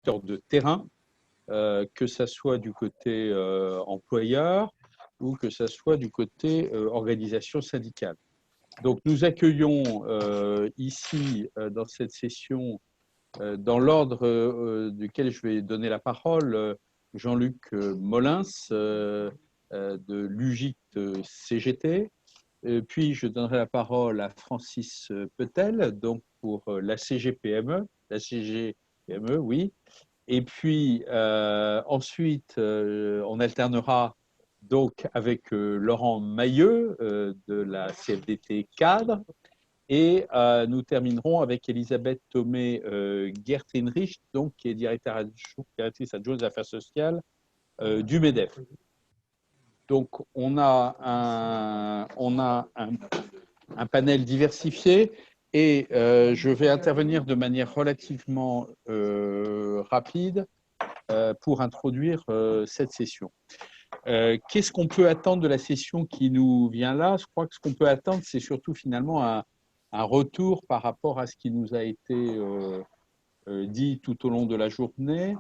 acteurs de terrain, que ça soit du côté employeur ou que ça soit du côté organisation syndicale. Donc, nous accueillons ici, dans cette session, dans l'ordre duquel je vais donner la parole, Jean-Luc Molins de l'UGIT CGT. Puis, je donnerai la parole à Francis Petel, donc pour la CGPME, oui. Et puis, ensuite, on alternera donc avec Laurent Mailleux de la CFDT Cadre. Et nous terminerons avec Elisabeth Thomé-Gertenrich, donc, qui est directrice adjointe des affaires sociales du MEDEF. Donc, on a un panel diversifié et je vais intervenir de manière relativement rapide pour introduire cette session. Qu'est-ce qu'on peut attendre de la session qui nous vient là? Je crois que ce qu'on peut attendre, c'est surtout finalement un retour par rapport à ce qui nous a été dit tout au long de la journée.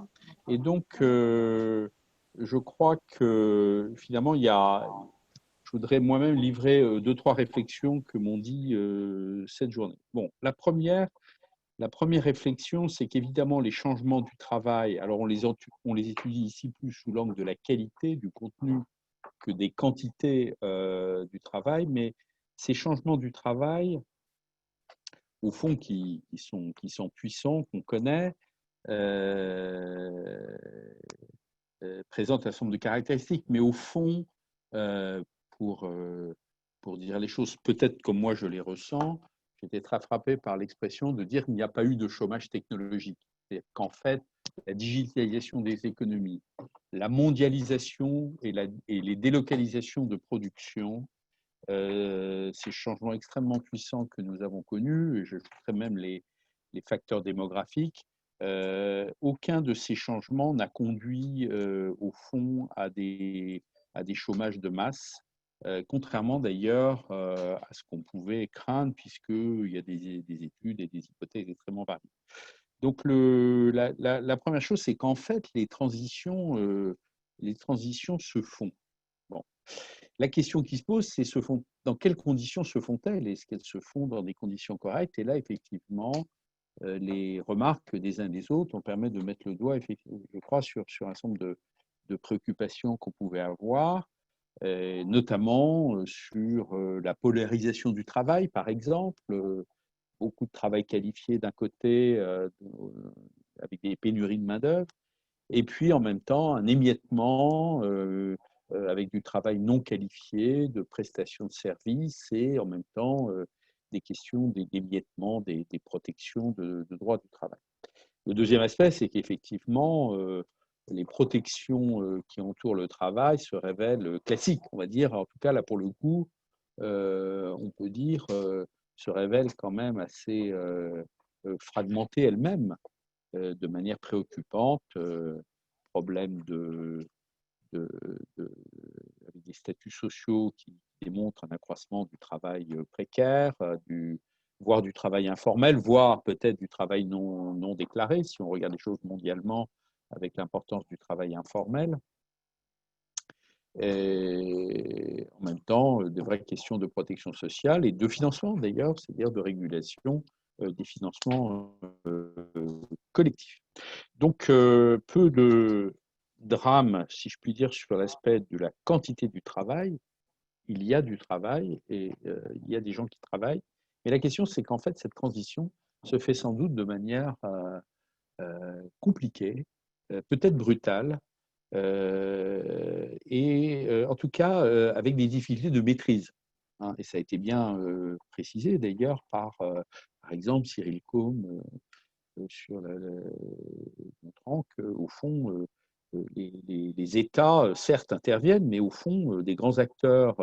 Et donc, je crois que finalement, je voudrais moi-même livrer 2-3 réflexions que m'ont dit cette journée. Bon, la première réflexion, c'est qu'évidemment, les changements du travail, alors on les étudie ici plus sous l'angle de la qualité du contenu que des quantités du travail, mais ces changements du travail, au fond, qui sont puissants, qu'on connaît, présentent un certain nombre de caractéristiques, mais au fond, pour dire les choses peut-être comme moi je les ressens, j'étais très frappé par l'expression de dire qu'il n'y a pas eu de chômage technologique. C'est qu'en fait, la digitalisation des économies, la mondialisation et les délocalisations de production, ces changements extrêmement puissants que nous avons connus, et je ajouterais même les facteurs démographiques, aucun de ces changements n'a conduit au fond à des chômages de masse, contrairement d'ailleurs à ce qu'on pouvait craindre, puisqu'il y a des études et des hypothèses extrêmement variées. Donc, la première chose, c'est qu'en fait, les transitions se font. Bon. La question qui se pose, c'est dans quelles conditions se font-elles? Est-ce qu'elles se font dans des conditions correctes? Et là, effectivement, les remarques des uns et des autres ont permis de mettre le doigt, je crois, sur un certain nombre de préoccupations qu'on pouvait avoir, notamment sur la polarisation du travail, par exemple. Beaucoup de travail qualifié d'un côté, avec des pénuries de main-d'œuvre, et puis en même temps un émiettement avec du travail non qualifié, de prestations de services, et en même temps des questions d'émiettement des protections de droits du travail. Le deuxième aspect, c'est qu'effectivement, les protections qui entourent le travail se révèlent classiques, on va dire, en tout cas là pour le coup, on peut dire, se révèlent quand même assez fragmentées elles-mêmes, de manière préoccupante, problème avec des statuts sociaux qui démontrent un accroissement du travail précaire, voire du travail informel, voire peut-être du travail non déclaré, si on regarde les choses mondialement avec l'importance du travail informel. Et en même temps, des vraies questions de protection sociale et de financement d'ailleurs, c'est-à-dire de régulation des financements collectifs. Donc, peu de drame, si je puis dire, sur l'aspect de la quantité du travail. Il y a du travail et il y a des gens qui travaillent. Mais la question, c'est qu'en fait, cette transition se fait sans doute de manière compliquée, peut-être brutale, et en tout cas avec des difficultés de maîtrise. Hein. Et ça a été bien précisé d'ailleurs par exemple, Cyril Côme, montrant qu'au fond, les États, certes, interviennent, mais au fond, des grands acteurs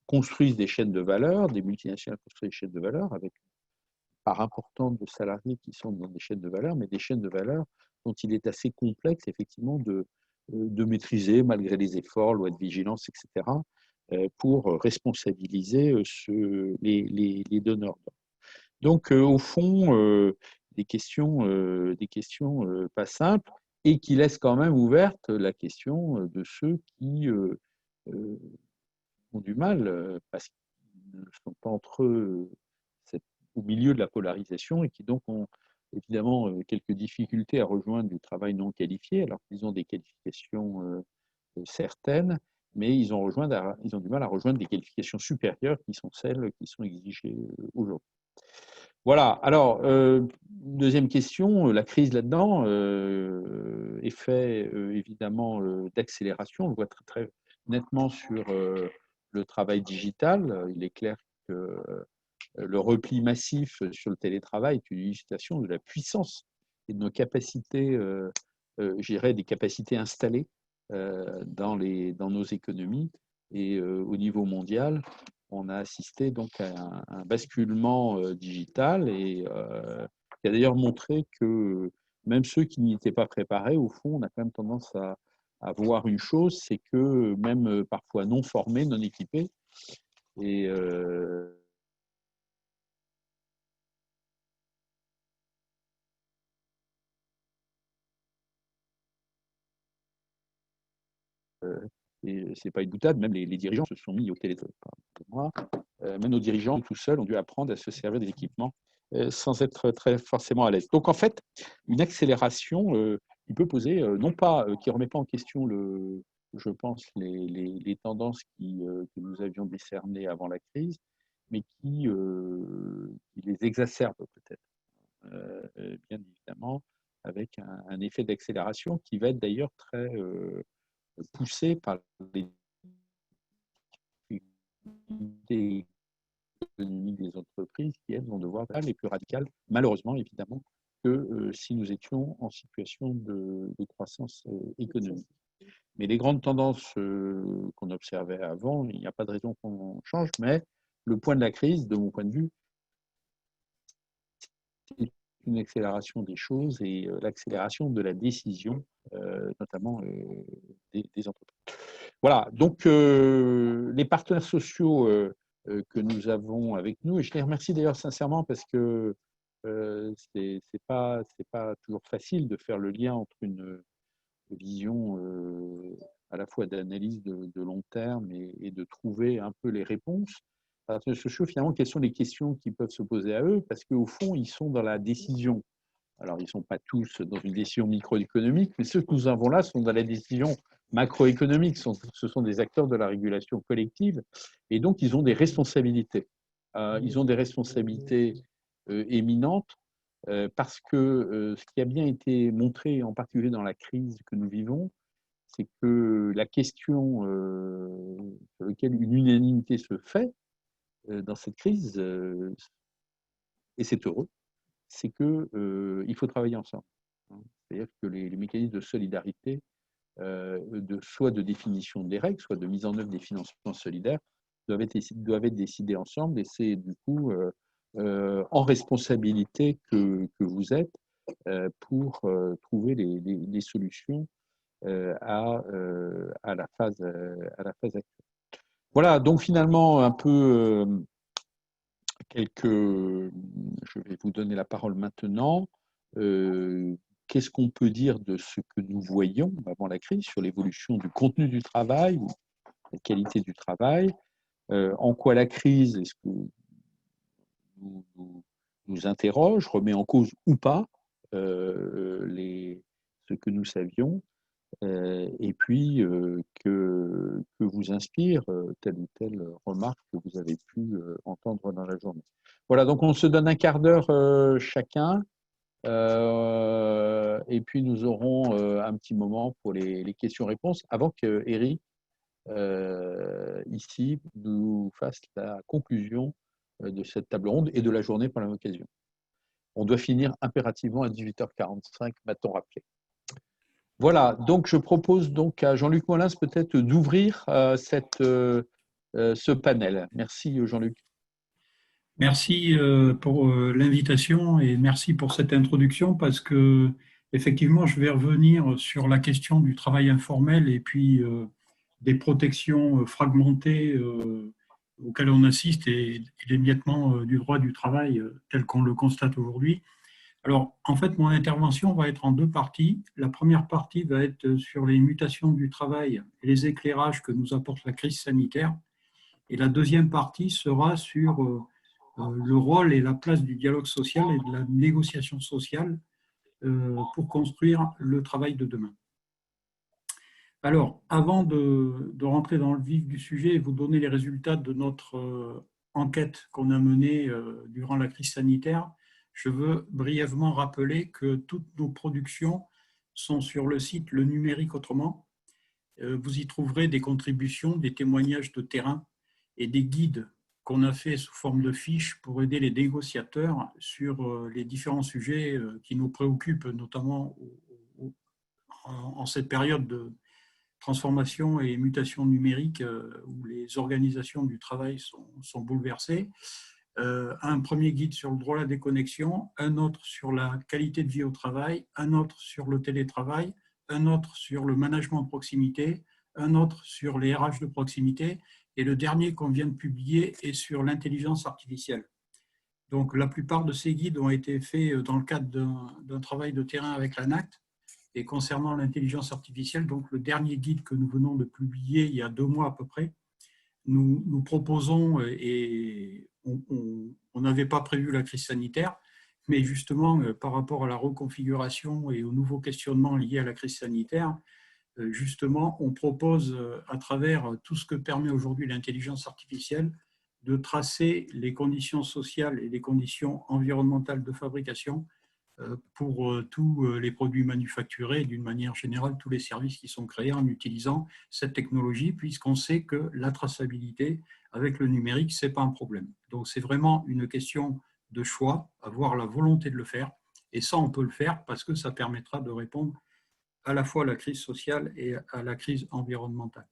construisent des chaînes de valeur, des multinationales construisent des chaînes de valeur avec une part importante de salariés qui sont dans des chaînes de valeur, mais des chaînes de valeur dont il est assez complexe, effectivement, de maîtriser, malgré les efforts, loi de vigilance, etc., pour responsabiliser les donneurs. Donc, au fond, des questions pas simples et qui laissent quand même ouverte la question de ceux qui ont du mal parce qu'ils ne sont pas entre eux au milieu de la polarisation et qui donc ont évidemment quelques difficultés à rejoindre du travail non qualifié, alors qu'ils ont des qualifications certaines, mais ils ont du mal à rejoindre des qualifications supérieures qui sont celles qui sont exigées aujourd'hui. Voilà, alors, deuxième question, la crise là-dedans, effet évidemment d'accélération, on le voit très, très nettement sur le travail digital. Il est clair que le repli massif sur le télétravail est une illustration de la puissance et de nos capacités, je dirais des capacités installées dans nos économies. Et au niveau mondial, on a assisté donc à un basculement digital et qui a d'ailleurs montré que même ceux qui n'y étaient pas préparés, au fond, on a quand même tendance à voir une chose, c'est que même parfois non formés, non équipés, et et c'est pas une boutade, même les dirigeants se sont mis au téléphone. Même nos dirigeants tout seuls ont dû apprendre à se servir des équipements sans être très forcément à l'aise. Donc en fait, une accélération qui peut poser, non pas, qui ne remet pas en question, je pense, les tendances que nous avions décernées avant la crise, mais qui les exacerbe peut-être, bien évidemment, avec un effet d'accélération qui va être d'ailleurs très poussé par les difficultés économiques des entreprises qui, elles, vont devoir être les plus radicales, malheureusement, évidemment, que si nous étions en situation de croissance économique. Mais les grandes tendances qu'on observait avant, il n'y a pas de raison qu'on change, mais le point de la crise, de mon point de vue, c'est une accélération des choses et l'accélération de la décision, notamment des entreprises. Voilà, donc les partenaires sociaux que nous avons avec nous, et je les remercie d'ailleurs sincèrement parce que c'est pas toujours facile de faire le lien entre une vision à la fois d'analyse de long terme et de trouver un peu les réponses. Les partenaires sociaux, finalement, quelles sont les questions qui peuvent se poser à eux? Parce qu'au fond, ils sont dans la décision. Alors, ils ne sont pas tous dans une décision microéconomique, mais ceux que nous avons là sont dans la décision macroéconomique. Ce sont des acteurs de la régulation collective et donc ils ont des responsabilités. Ils ont des responsabilités éminentes parce que ce qui a bien été montré, en particulier dans la crise que nous vivons, c'est que la question sur laquelle une unanimité se fait dans cette crise, et c'est heureux, c'est qu'il faut travailler ensemble. C'est-à-dire que les mécanismes de solidarité, soit de définition des règles, soit de mise en œuvre des financements solidaires, doivent être décidés ensemble. Et c'est du coup en responsabilité que vous êtes pour trouver les solutions à la phase actuelle. Voilà, donc finalement, un peu je vais vous donner la parole maintenant. Qu'est-ce qu'on peut dire de ce que nous voyions avant la crise sur l'évolution du contenu du travail, la qualité du travail, en quoi la crise, est-ce que nous interroge, remet en cause ou pas ce que nous savions, et puis que vous inspire telle ou telle remarque que vous avez pu entendre dans la journée. Voilà, donc on se donne un quart d'heure chacun, et puis nous aurons un petit moment pour les questions-réponses avant que Eric, ici, nous fasse la conclusion de cette table ronde et de la journée par la même occasion. On doit finir impérativement à 18h45, m'a-t-on rappelé. Voilà, donc je propose donc à Jean-Luc Molins peut-être d'ouvrir ce panel. Merci Jean-Luc. Merci pour l'invitation et merci pour cette introduction parce que effectivement, je vais revenir sur la question du travail informel et puis des protections fragmentées auxquelles on assiste et l'émiettement du droit du travail tel qu'on le constate aujourd'hui. Alors, en fait, mon intervention va être en deux parties. La première partie va être sur les mutations du travail et les éclairages que nous apporte la crise sanitaire. Et la deuxième partie sera sur le rôle et la place du dialogue social et de la négociation sociale pour construire le travail de demain. Alors, avant de rentrer dans le vif du sujet et vous donner les résultats de notre enquête qu'on a menée durant la crise sanitaire, je veux brièvement rappeler que toutes nos productions sont sur le site Le Numérique Autrement. Vous y trouverez des contributions, des témoignages de terrain et des guides qu'on a fait sous forme de fiches pour aider les négociateurs sur les différents sujets qui nous préoccupent, notamment en cette période de transformation et mutation numérique où les organisations du travail sont bouleversées. Un premier guide sur le droit à la déconnexion, un autre sur la qualité de vie au travail, un autre sur le télétravail, un autre sur le management de proximité, un autre sur les RH de proximité, et le dernier qu'on vient de publier est sur l'intelligence artificielle. Donc, la plupart de ces guides ont été faits dans le cadre d'un travail de terrain avec l'ANACT. Et concernant l'intelligence artificielle, donc le dernier guide que nous venons de publier il y a 2 mois à peu près, nous proposons, et on n'avait pas prévu la crise sanitaire, mais justement par rapport à la reconfiguration et aux nouveaux questionnements liés à la crise sanitaire, justement on propose à travers tout ce que permet aujourd'hui l'intelligence artificielle de tracer les conditions sociales et les conditions environnementales de fabrication pour tous les produits manufacturés et d'une manière générale tous les services qui sont créés en utilisant cette technologie, puisqu'on sait que la traçabilité avec le numérique, ce n'est pas un problème. Donc c'est vraiment une question de choix, avoir la volonté de le faire, et ça on peut le faire parce que ça permettra de répondre à la fois à la crise sociale et à la crise environnementale.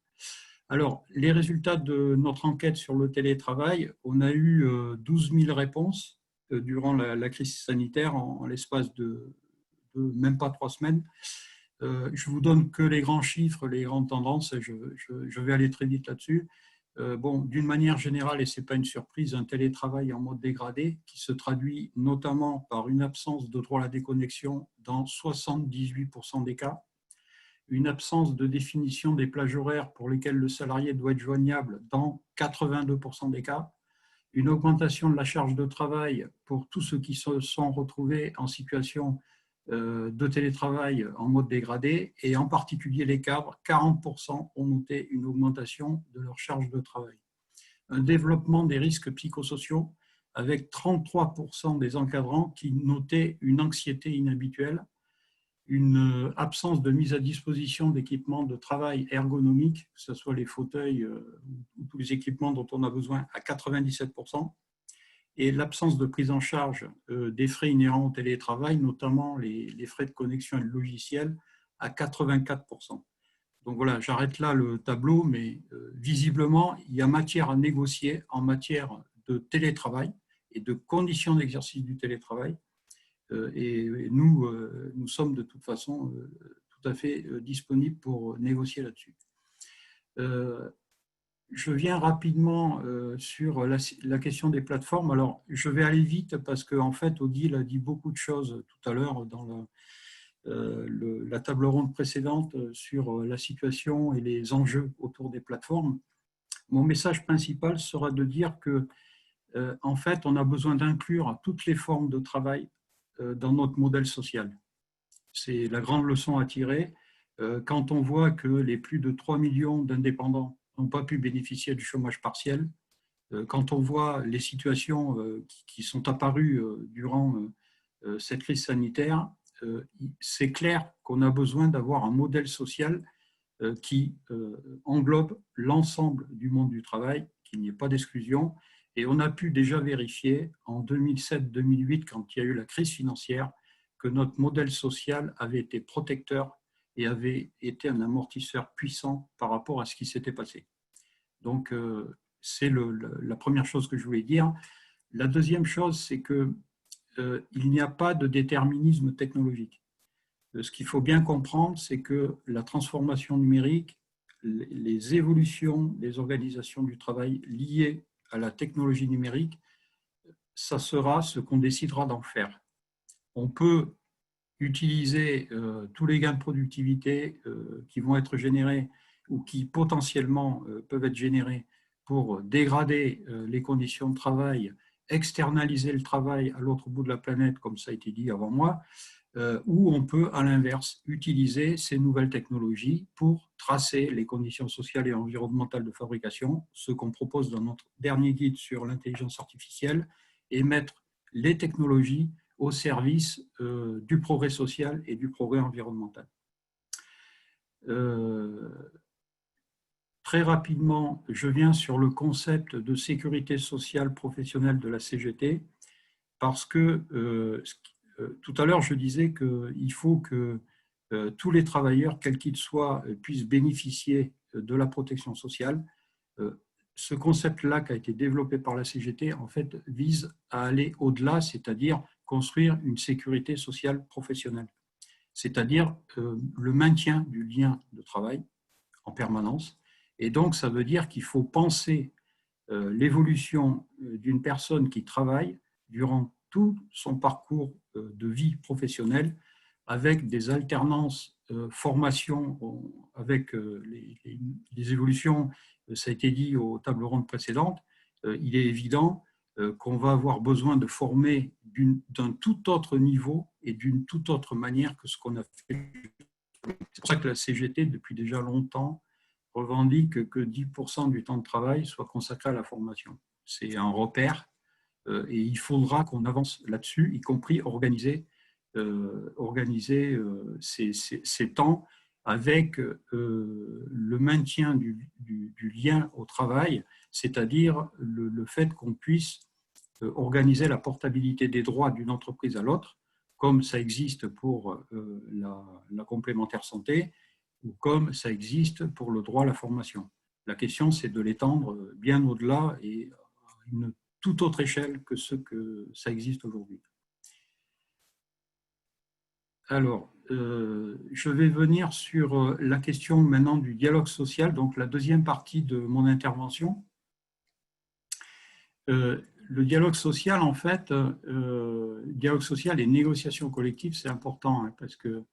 Alors, les résultats de notre enquête sur le télétravail, on a eu 12 000 réponses durant la crise sanitaire en l'espace de même pas 3 semaines. Je vous donne que les grands chiffres, les grandes tendances, et je vais aller très vite là-dessus. Bon, d'une manière générale, et ce n'est pas une surprise, un télétravail en mode dégradé qui se traduit notamment par une absence de droit à la déconnexion dans 78% des cas, une absence de définition des plages horaires pour lesquelles le salarié doit être joignable dans 82% des cas, une augmentation de la charge de travail pour tous ceux qui se sont retrouvés en situation de télétravail en mode dégradé, et en particulier les cadres, 40% ont noté une augmentation de leur charge de travail. Un développement des risques psychosociaux avec 33% des encadrants qui notaient une anxiété inhabituelle, une absence de mise à disposition d'équipements de travail ergonomiques, que ce soit les fauteuils ou tous les équipements dont on a besoin, à 97%, et l'absence de prise en charge des frais inhérents au télétravail, notamment les frais de connexion et de logiciel, à 84%. Donc voilà, j'arrête là le tableau, mais visiblement, il y a matière à négocier en matière de télétravail et de conditions d'exercice du télétravail. Et nous sommes de toute façon tout à fait disponibles pour négocier là-dessus. Je viens rapidement sur la question des plateformes. Alors, je vais aller vite parce qu'en fait, Odile a dit beaucoup de choses tout à l'heure dans la table ronde précédente sur la situation et les enjeux autour des plateformes. Mon message principal sera de dire que, en fait, on a besoin d'inclure toutes les formes de travail dans notre modèle social. C'est la grande leçon à tirer. Quand on voit que les plus de 3 millions d'indépendants n'ont pas pu bénéficier du chômage partiel, quand on voit les situations qui sont apparues durant cette crise sanitaire, c'est clair qu'on a besoin d'avoir un modèle social qui englobe l'ensemble du monde du travail, qu'il n'y ait pas d'exclusion. Et on a pu déjà vérifier en 2007-2008, quand il y a eu la crise financière, que notre modèle social avait été protecteur et avait été un amortisseur puissant par rapport à ce qui s'était passé. Donc, c'est la première chose que je voulais dire. La deuxième chose, c'est qu'il n'y a pas de déterminisme technologique. Ce qu'il faut bien comprendre, c'est que la transformation numérique, les évolutions des organisations du travail liées à la technologie numérique, ça sera ce qu'on décidera d'en faire. on peut utiliser tous les gains de productivité qui vont être générés ou qui potentiellement peuvent être générés pour dégrader les conditions de travail, externaliser le travail à l'autre bout de la planète, comme ça a été dit avant moi, ou on peut, à l'inverse, utiliser ces nouvelles technologies pour tracer les conditions sociales et environnementales de fabrication, ce qu'on propose dans notre dernier guide sur l'intelligence artificielle, et mettre les technologies au service du progrès social et du progrès environnemental. Très rapidement, je viens sur le concept de sécurité sociale professionnelle de la CGT, parce que tout à l'heure, je disais qu'il faut que tous les travailleurs, quels qu'ils soient, puissent bénéficier de la protection sociale. Ce concept-là qui a été développé par la CGT, en fait, vise à aller au-delà, c'est-à-dire construire une sécurité sociale professionnelle, c'est-à-dire le maintien du lien de travail en permanence. Et donc, ça veut dire qu'il faut penser l'évolution d'une personne qui travaille durant tout son parcours de vie professionnelle, avec des alternances formation, avec les évolutions, ça a été dit aux tables rondes précédentes, il est évident qu'on va avoir besoin de former d'un tout autre niveau et d'une toute autre manière que ce qu'on a fait. C'est pour ça que la CGT, depuis déjà longtemps, revendique que 10% du temps de travail soit consacré à la formation. C'est un repère et il faudra qu'on avance là-dessus, y compris organiser ces temps avec le maintien du lien au travail, c'est-à-dire le fait qu'on puisse organiser la portabilité des droits d'une entreprise à l'autre, comme ça existe pour la complémentaire santé ou comme ça existe pour le droit à la formation. La question, c'est de l'étendre bien au-delà et à une toute autre échelle que ce que ça existe aujourd'hui. Alors, je vais venir sur la question maintenant du dialogue social, donc la deuxième partie de mon intervention. Le dialogue social, en fait, dialogue social et négociation collective, c'est important hein, parce que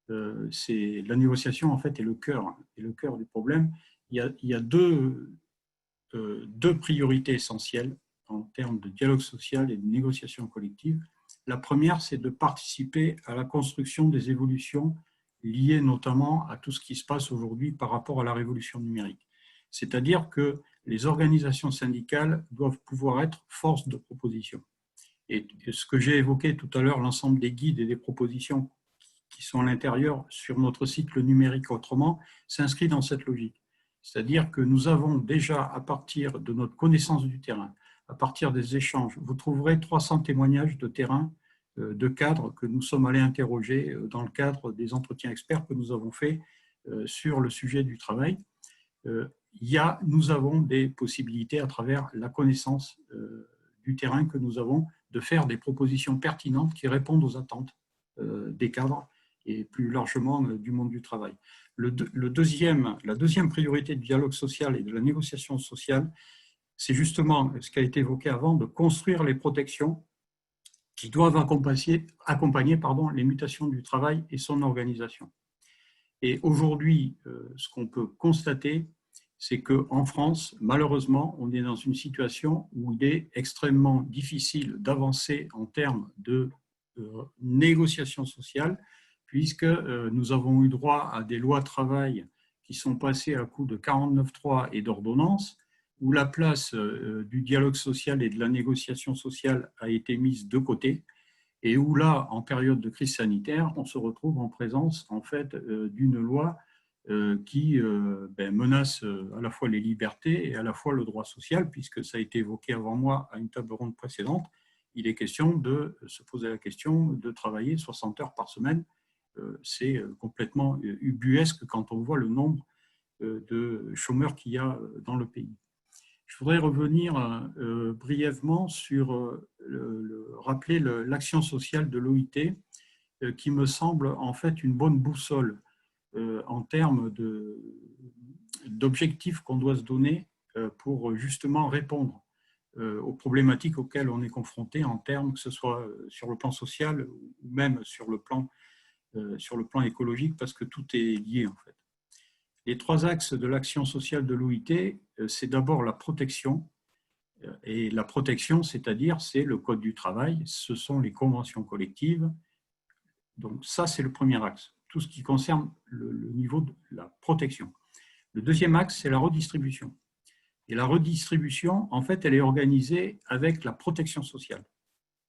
la négociation, en fait, est le cœur du problème. Il y a deux priorités essentielles en termes de dialogue social et de négociation collective. La première, c'est de participer à la construction des évolutions liées notamment à tout ce qui se passe aujourd'hui par rapport à la révolution numérique. C'est-à-dire que les organisations syndicales doivent pouvoir être force de proposition. Et ce que j'ai évoqué tout à l'heure, l'ensemble des guides et des propositions qui sont à l'intérieur sur notre site Le Numérique Autrement, s'inscrit dans cette logique. C'est-à-dire que nous avons déjà, à partir de notre connaissance du terrain, à partir des échanges, vous trouverez 300 témoignages de terrain, de cadres que nous sommes allés interroger dans le cadre des entretiens experts que nous avons faits sur le sujet du travail. Nous avons des possibilités à travers la connaissance du terrain que nous avons de faire des propositions pertinentes qui répondent aux attentes des cadres et plus largement du monde du travail. La deuxième priorité du dialogue social et de la négociation sociale, c'est justement ce qui a été évoqué avant, de construire les protections qui doivent accompagner les mutations du travail et son organisation. Et aujourd'hui, ce qu'on peut constater, c'est qu'en France, malheureusement, on est dans une situation où il est extrêmement difficile d'avancer en termes de négociation sociale, puisque nous avons eu droit à des lois de travail qui sont passées à coup de 49.3 et d'ordonnances, où la place du dialogue social et de la négociation sociale a été mise de côté, et où là, en période de crise sanitaire, on se retrouve en présence en fait, d'une loi qui menace à la fois les libertés et à la fois le droit social, puisque ça a été évoqué avant moi à une table ronde précédente. Il est question de se poser la question de travailler 60 heures par semaine. C'est complètement ubuesque quand on voit le nombre de chômeurs qu'il y a dans le pays. Je voudrais revenir brièvement sur rappeler l'action sociale de l'OIT, qui me semble en fait une bonne boussole en termes d'objectifs qu'on doit se donner pour justement répondre aux problématiques auxquelles on est confronté en termes, que ce soit sur le plan social ou même sur le plan écologique, parce que tout est lié en fait. Les 3 axes de l'action sociale de l'OIT, c'est d'abord la protection. Et la protection, c'est-à-dire, c'est le code du travail, ce sont les conventions collectives. Donc ça, c'est le premier axe, tout ce qui concerne le niveau de la protection. Le deuxième axe, c'est la redistribution. Et la redistribution, en fait, elle est organisée avec la protection sociale,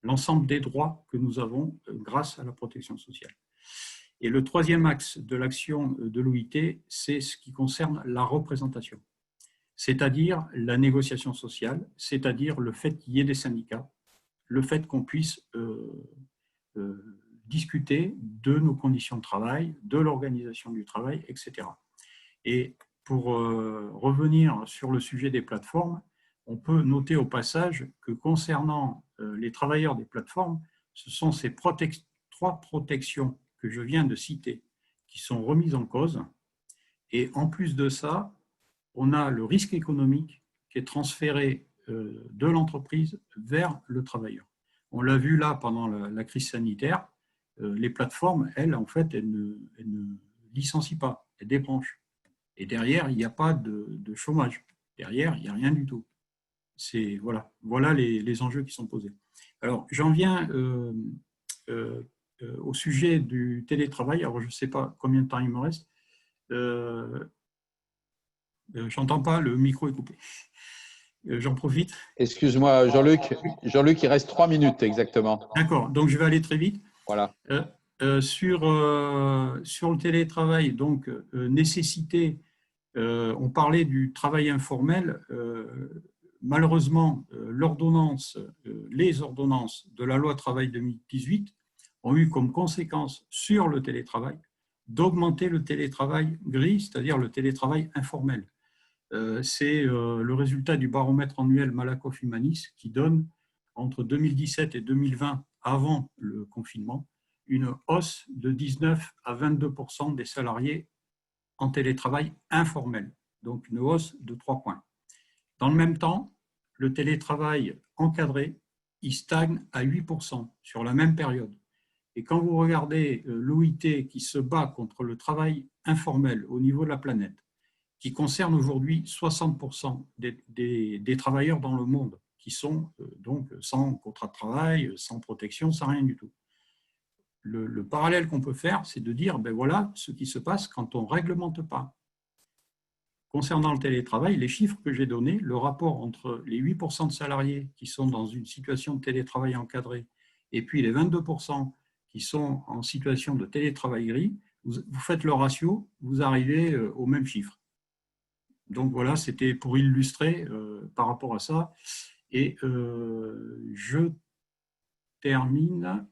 l'ensemble des droits que nous avons grâce à la protection sociale. Et le troisième axe de l'action de l'OIT, c'est ce qui concerne la représentation, c'est-à-dire la négociation sociale, c'est-à-dire le fait qu'il y ait des syndicats, le fait qu'on puisse discuter de nos conditions de travail, de l'organisation du travail, etc. Et pour revenir sur le sujet des plateformes, on peut noter au passage que concernant les travailleurs des plateformes, ce sont ces 3 protections que je viens de citer qui sont remises en cause. Et en plus de ça, on a le risque économique qui est transféré de l'entreprise vers le travailleur. On l'a vu là pendant la crise sanitaire, les plateformes, elles, en fait, elles ne licencient pas, elles débranchent. Et derrière, il n'y a pas de chômage. Derrière, il n'y a rien du tout. Voilà les enjeux qui sont posés. Alors, j'en viens au sujet du télétravail. Alors, je ne sais pas combien de temps il me reste. J'entends pas, le micro est coupé. J'en profite. Excuse-moi, Jean-Luc. Jean-Luc, il reste 3 minutes exactement. D'accord, donc je vais aller très vite. Voilà. Sur le télétravail, donc nécessité, on parlait du travail informel. Malheureusement, les ordonnances de la loi travail 2018 ont eu comme conséquence sur le télétravail d'augmenter le télétravail gris, c'est-à-dire le télétravail informel. C'est le résultat du baromètre annuel Malakoff-Humanis qui donne, entre 2017 et 2020, avant le confinement, une hausse de 19 à 22% des salariés en télétravail informel, donc une hausse de 3 points. Dans le même temps, le télétravail encadré, il stagne à 8% sur la même période. Et quand vous regardez l'OIT qui se bat contre le travail informel au niveau de la planète, qui concerne aujourd'hui 60% des travailleurs dans le monde, qui sont donc sans contrat de travail, sans protection, sans rien du tout. Le parallèle qu'on peut faire, c'est de dire, ben voilà ce qui se passe quand on ne réglemente pas. Concernant le télétravail, les chiffres que j'ai donnés, le rapport entre les 8% de salariés qui sont dans une situation de télétravail encadré et puis les 22% qui sont en situation de télétravail gris, vous faites le ratio, vous arrivez au même chiffre. Donc voilà, c'était pour illustrer par rapport à ça. Et je termine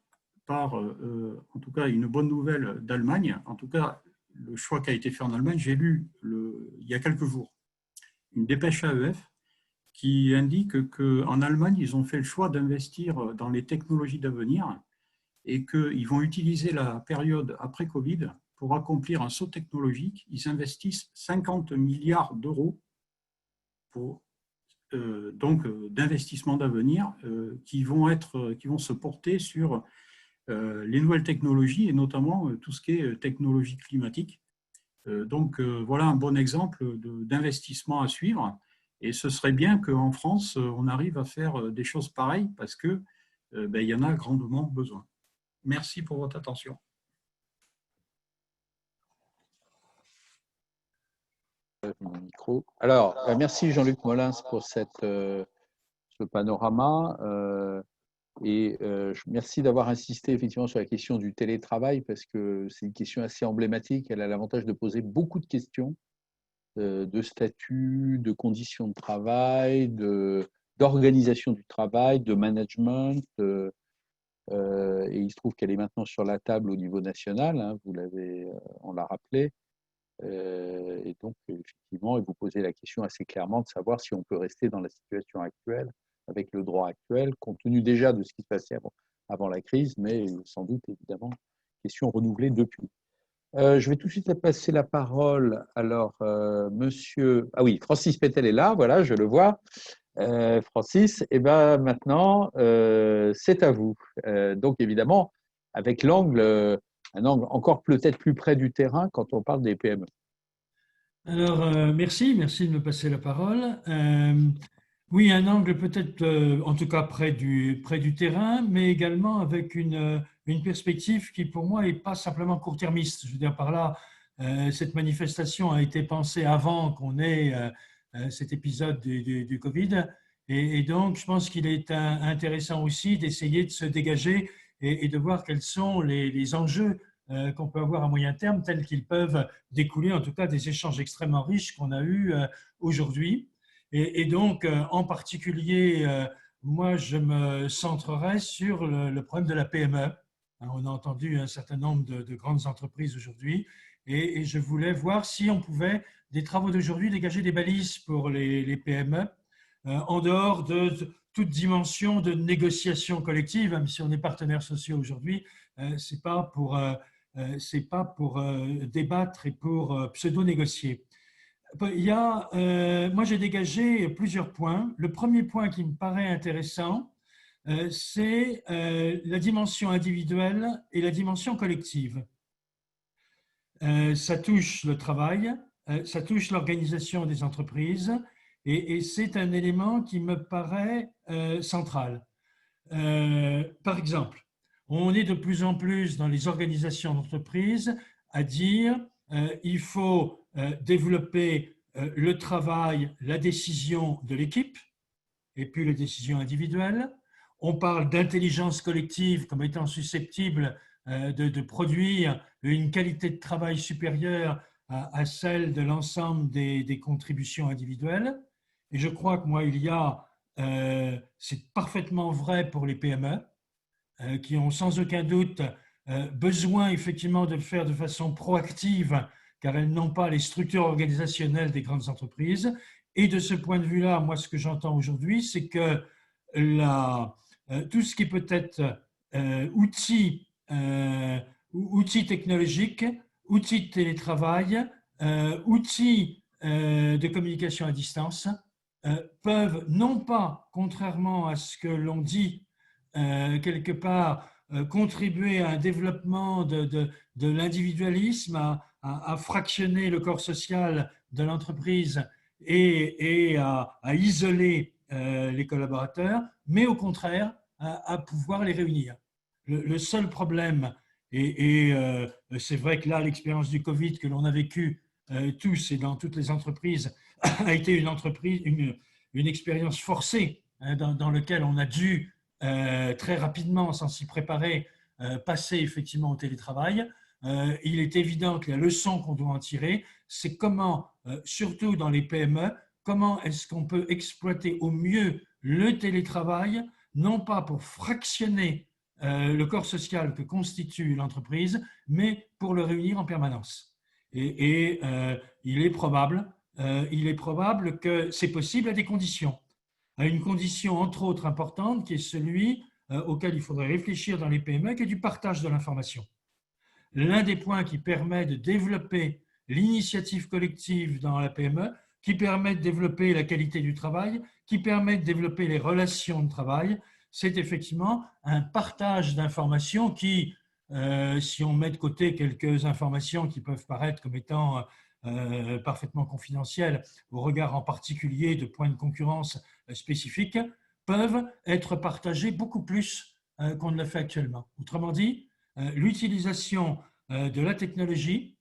par, en tout cas, une bonne nouvelle d'Allemagne. En tout cas, le choix qui a été fait en Allemagne, j'ai lu il y a quelques jours une dépêche AEF qui indique qu'en Allemagne, ils ont fait le choix d'investir dans les technologies d'avenir et qu'ils vont utiliser la période après Covid pour accomplir un saut technologique. Ils investissent 50 milliards d'euros d'investissements d'avenir qui vont se porter sur les nouvelles technologies et notamment tout ce qui est technologie climatique. Donc voilà un bon exemple d'investissement à suivre. Et ce serait bien qu'en France, on arrive à faire des choses pareilles parce qu'il y en a grandement besoin. Merci pour votre attention. Mon micro. Alors, merci Jean-Luc Molins pour ce panorama. Merci d'avoir insisté effectivement sur la question du télétravail parce que c'est une question assez emblématique. Elle a l'avantage de poser beaucoup de questions de statut, de conditions de travail, d'organisation du travail, de management. Et il se trouve qu'elle est maintenant sur la table au niveau national, hein, on l'a rappelé. Et donc, effectivement, vous posez la question assez clairement de savoir si on peut rester dans la situation actuelle, avec le droit actuel, compte tenu déjà de ce qui se passait avant la crise, mais sans doute, évidemment, question renouvelée depuis. Je vais tout de suite passer la parole. Alors, monsieur… Ah oui, Francis Pétel est là, voilà, je le vois. Francis, et ben maintenant, c'est à vous. Donc évidemment, avec un angle encore peut-être plus près du terrain quand on parle des PME. Alors, merci de me passer la parole. Oui, un angle peut-être, en tout cas près du terrain, mais également avec une perspective qui, pour moi, n'est pas simplement court-termiste. Je veux dire par là, cette manifestation a été pensée avant qu'on ait cet épisode du Covid. Et donc, je pense qu'il est intéressant aussi d'essayer de se dégager et de voir quels sont les enjeux qu'on peut avoir à moyen terme, tels qu'ils peuvent découler en tout cas des échanges extrêmement riches qu'on a eus aujourd'hui. Et donc, en particulier, moi, je me centrerai sur le problème de la PME. On a entendu un certain nombre de grandes entreprises aujourd'hui et je voulais voir si on pouvait, des travaux d'aujourd'hui, dégager des balises pour les PME en dehors de toute dimension de négociation collective, même si on est partenaires sociaux aujourd'hui, c'est pas pour débattre et pour pseudo-négocier. Moi, j'ai dégagé plusieurs points. Le premier point qui me paraît intéressant, c'est la dimension individuelle et la dimension collective. Ça touche le travail, ça touche l'organisation des entreprises et c'est un élément qui me paraît central. Par exemple, on est de plus en plus dans les organisations d'entreprise à dire il faut développer le travail, la décision de l'équipe et puis les décisions individuelles. On parle d'intelligence collective comme étant susceptible de produire une qualité de travail supérieure à celle de l'ensemble des contributions individuelles. Et je crois que moi, c'est parfaitement vrai pour les PME, qui ont sans aucun doute besoin effectivement de le faire de façon proactive, car elles n'ont pas les structures organisationnelles des grandes entreprises. Et de ce point de vue-là, moi, ce que j'entends aujourd'hui, c'est que tout ce qui peut être outils technologiques, outils de télétravail, outils de communication à distance, peuvent non pas, contrairement à ce que l'on dit quelque part, contribuer à un développement de l'individualisme, à fractionner le corps social de l'entreprise et à isoler les collaborateurs, mais au contraire, à pouvoir les réunir. Le seul problème, et c'est vrai que là, l'expérience du Covid que l'on a vécue tous et dans toutes les entreprises a été une expérience forcée dans laquelle on a dû très rapidement, sans s'y préparer, passer effectivement au télétravail. Il est évident que la leçon qu'on doit en tirer, c'est comment, surtout dans les PME, comment est-ce qu'on peut exploiter au mieux le télétravail, non pas pour fractionner le corps social que constitue l'entreprise, mais pour le réunir en permanence. Et il est probable que c'est possible à des conditions. À une condition, entre autres, importante, qui est celui auquel il faudrait réfléchir dans les PME, qui est du partage de l'information. L'un des points qui permet de développer l'initiative collective dans la PME, qui permet de développer la qualité du travail, qui permet de développer les relations de travail, c'est effectivement un partage d'informations qui, si on met de côté quelques informations qui peuvent paraître comme étant parfaitement confidentielles, au regard en particulier de points de concurrence spécifiques, peuvent être partagées beaucoup plus qu'on ne le fait actuellement. Autrement dit, l'utilisation de la technologie,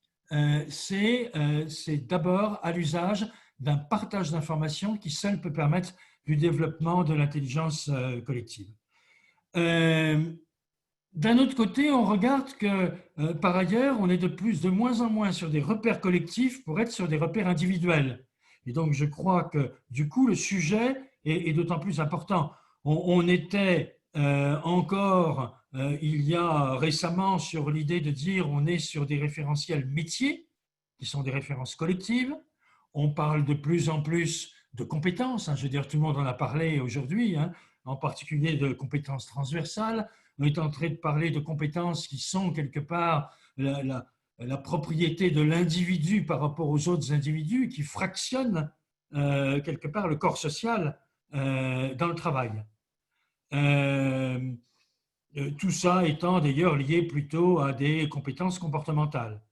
c'est d'abord à l'usage d'un partage d'informations qui seul peut permettre du développement de l'intelligence collective. D'un autre côté, on regarde que, par ailleurs, on est de moins en moins sur des repères collectifs pour être sur des repères individuels. Et donc, je crois que, du coup, le sujet est d'autant plus important. On était encore, il y a récemment, sur l'idée de dire on est sur des référentiels métiers, qui sont des références collectives. On parle de plus en plus de compétences, je veux dire, tout le monde en a parlé aujourd'hui, en particulier de compétences transversales. On est en train de parler de compétences qui sont quelque part la propriété de l'individu par rapport aux autres individus, qui fractionnent quelque part le corps social dans le travail. Tout ça étant d'ailleurs lié plutôt à des compétences comportementales.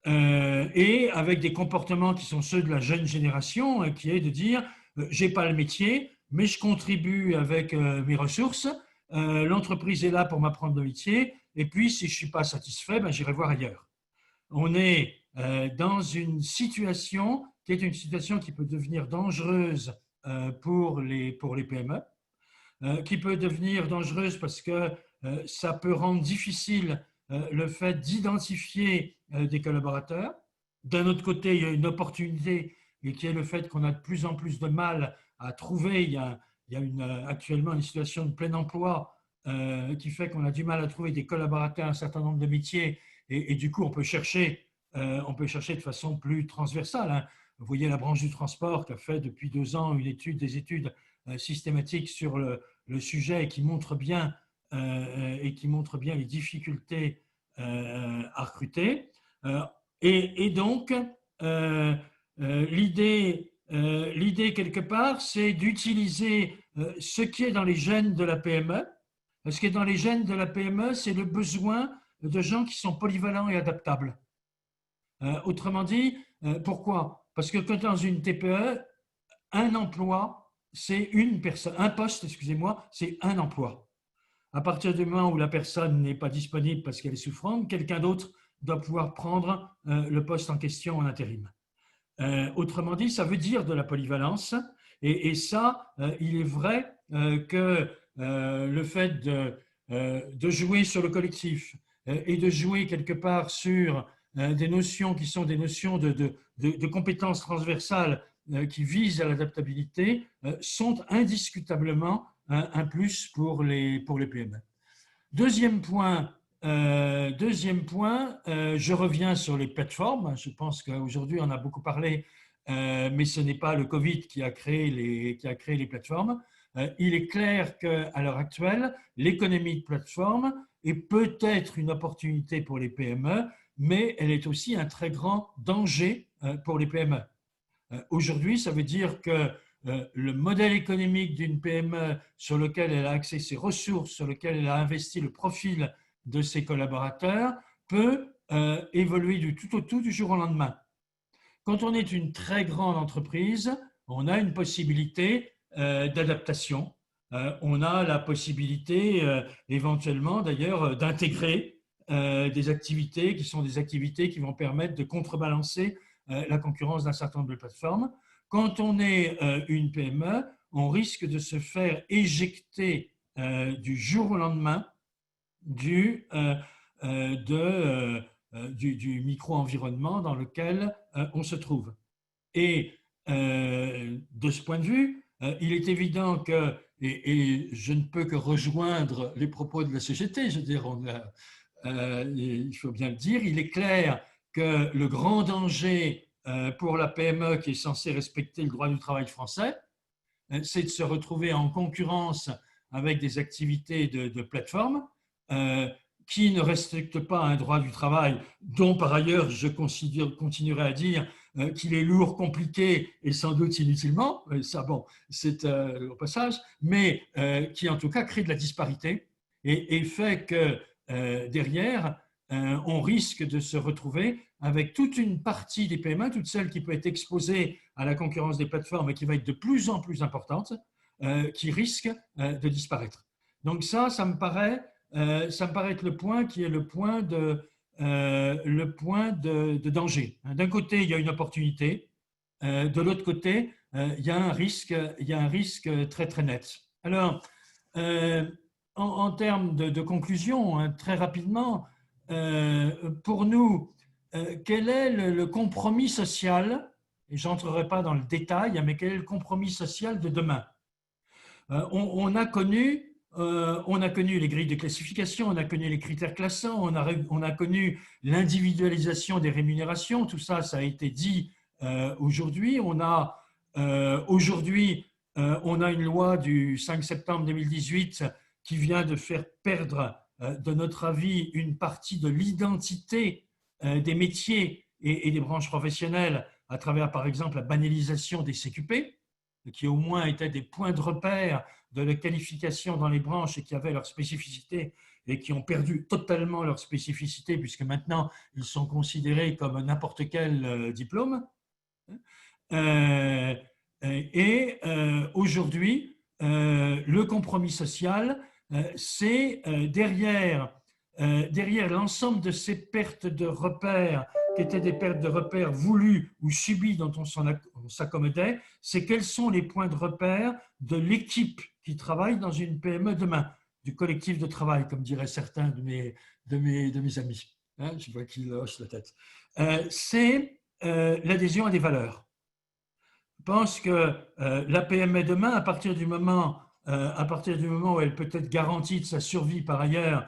Et avec des comportements qui sont ceux de la jeune génération, qui est de dire j'ai pas le métier, mais je contribue avec mes ressources, l'entreprise est là pour m'apprendre le métier, et puis si je suis pas satisfait, ben, j'irai voir ailleurs. On est dans une situation qui est une situation qui peut devenir dangereuse pour les PME, qui peut devenir dangereuse parce que ça peut rendre difficile le fait d'identifier des collaborateurs. D'un autre côté, il y a une opportunité et qui est le fait qu'on a de plus en plus de mal à trouver. Il y a actuellement une situation de plein emploi qui fait qu'on a du mal à trouver des collaborateurs à un certain nombre de métiers et du coup, on peut chercher de façon plus transversale. Hein. Vous voyez la branche du transport qui a fait depuis 2 ans des études systématiques sur le sujet et qui montre bien les difficultés à recruter. Et donc, l'idée quelque part, c'est d'utiliser ce qui est dans les gènes de la PME. Ce qui est dans les gènes de la PME, c'est le besoin de gens qui sont polyvalents et adaptables. Autrement dit, pourquoi? Parce que quand dans une TPE, un emploi, c'est une personne, un poste, excusez-moi, c'est un emploi. À partir du moment où la personne n'est pas disponible parce qu'elle est souffrante, quelqu'un d'autre doit pouvoir prendre le poste en question en intérim. Autrement dit, ça veut dire de la polyvalence. Et ça, il est vrai que le fait de jouer sur le collectif et de jouer quelque part sur des notions qui sont des notions de compétences transversales qui visent à l'adaptabilité sont indiscutablement un plus pour les PME. Deuxième point, je reviens sur les plateformes. Je pense qu'aujourd'hui, on a beaucoup parlé, mais ce n'est pas le Covid qui a créé les plateformes. Il est clair qu'à l'heure actuelle, l'économie de plateforme est peut-être une opportunité pour les PME, mais elle est aussi un très grand danger pour les PME. Aujourd'hui, ça veut dire que le modèle économique d'une PME sur lequel elle a accès ses ressources, sur lequel elle a investi le profil de ses collaborateurs, peut évoluer du tout au tout du jour au lendemain. Quand on est une très grande entreprise, on a une possibilité d'adaptation. On a la possibilité éventuellement d'ailleurs d'intégrer des activités qui sont des activités qui vont permettre de contrebalancer la concurrence d'un certain nombre de plateformes. Quand on est une PME, on risque de se faire éjecter du jour au lendemain du micro-environnement dans lequel on se trouve. Et de ce point de vue, il est évident que, et je ne peux que rejoindre les propos de la CGT, je veux dire, il faut bien le dire, il est clair que le grand danger pour la PME qui est censée respecter le droit du travail français, c'est de se retrouver en concurrence avec des activités de plateforme qui ne respectent pas un droit du travail dont par ailleurs je continuerai à dire qu'il est lourd, compliqué et sans doute inutilement, ça bon, c'est au passage, mais qui en tout cas crée de la disparité et fait que derrière, on risque de se retrouver avec toute une partie des PME, toute celle qui peut être exposée à la concurrence des plateformes et qui va être de plus en plus importante, qui risque de disparaître. Donc ça me paraît être le point qui est le point de danger. D'un côté, il y a une opportunité. De l'autre côté, il y a un risque très, très net. Alors, en termes de conclusion, hein, très rapidement, pour nous, quel est le compromis social, et je n'entrerai pas dans le détail, mais quel est le compromis social de demain? On a connu les grilles de classification, on a connu les critères classants, on a connu l'individualisation des rémunérations, tout ça, ça a été dit aujourd'hui. On a une loi du 5 septembre 2018 qui vient de faire perdre, de notre avis, une partie de l'identité des métiers et des branches professionnelles à travers, par exemple, la banalisation des CQP. qui au moins étaient des points de repère de la qualification dans les branches et qui avaient leur spécificité et qui ont perdu totalement leur spécificité puisque maintenant ils sont considérés comme n'importe quel diplôme. Aujourd'hui, le compromis social, c'est derrière l'ensemble de ces pertes de repères qui étaient des pertes de repères voulues ou subies dont on s'accommodait, c'est quels sont les points de repère de l'équipe qui travaille dans une PME demain, du collectif de travail, comme diraient certains de mes amis. Hein, je vois qu'ils hochent la tête. C'est l'adhésion à des valeurs. Je pense que la PME demain, à partir du moment où elle peut être garantie de sa survie par ailleurs,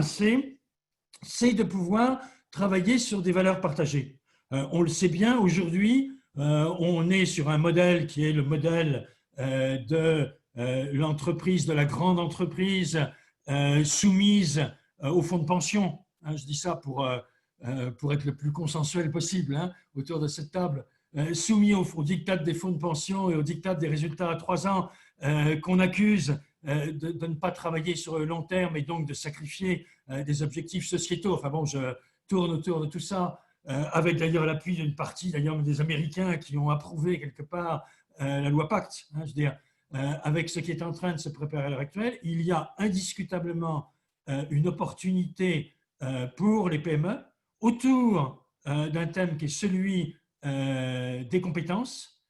c'est de pouvoir travailler sur des valeurs partagées. On le sait bien, aujourd'hui, on est sur un modèle qui est le modèle de l'entreprise, de la grande entreprise soumise au fonds de pension. Hein, je dis ça pour être le plus consensuel possible hein, autour de cette table. Soumis au diktat des fonds de pension et au diktat des résultats à 3 ans, qu'on accuse de ne pas travailler sur le long terme et donc de sacrifier des objectifs sociétaux. Enfin bon, je tourne autour de tout ça, avec d'ailleurs l'appui d'une partie d'ailleurs des Américains qui ont approuvé quelque part la loi Pacte. Hein, je veux dire, avec ce qui est en train de se préparer à l'heure actuelle, il y a indiscutablement une opportunité pour les PME autour d'un thème qui est celui des compétences,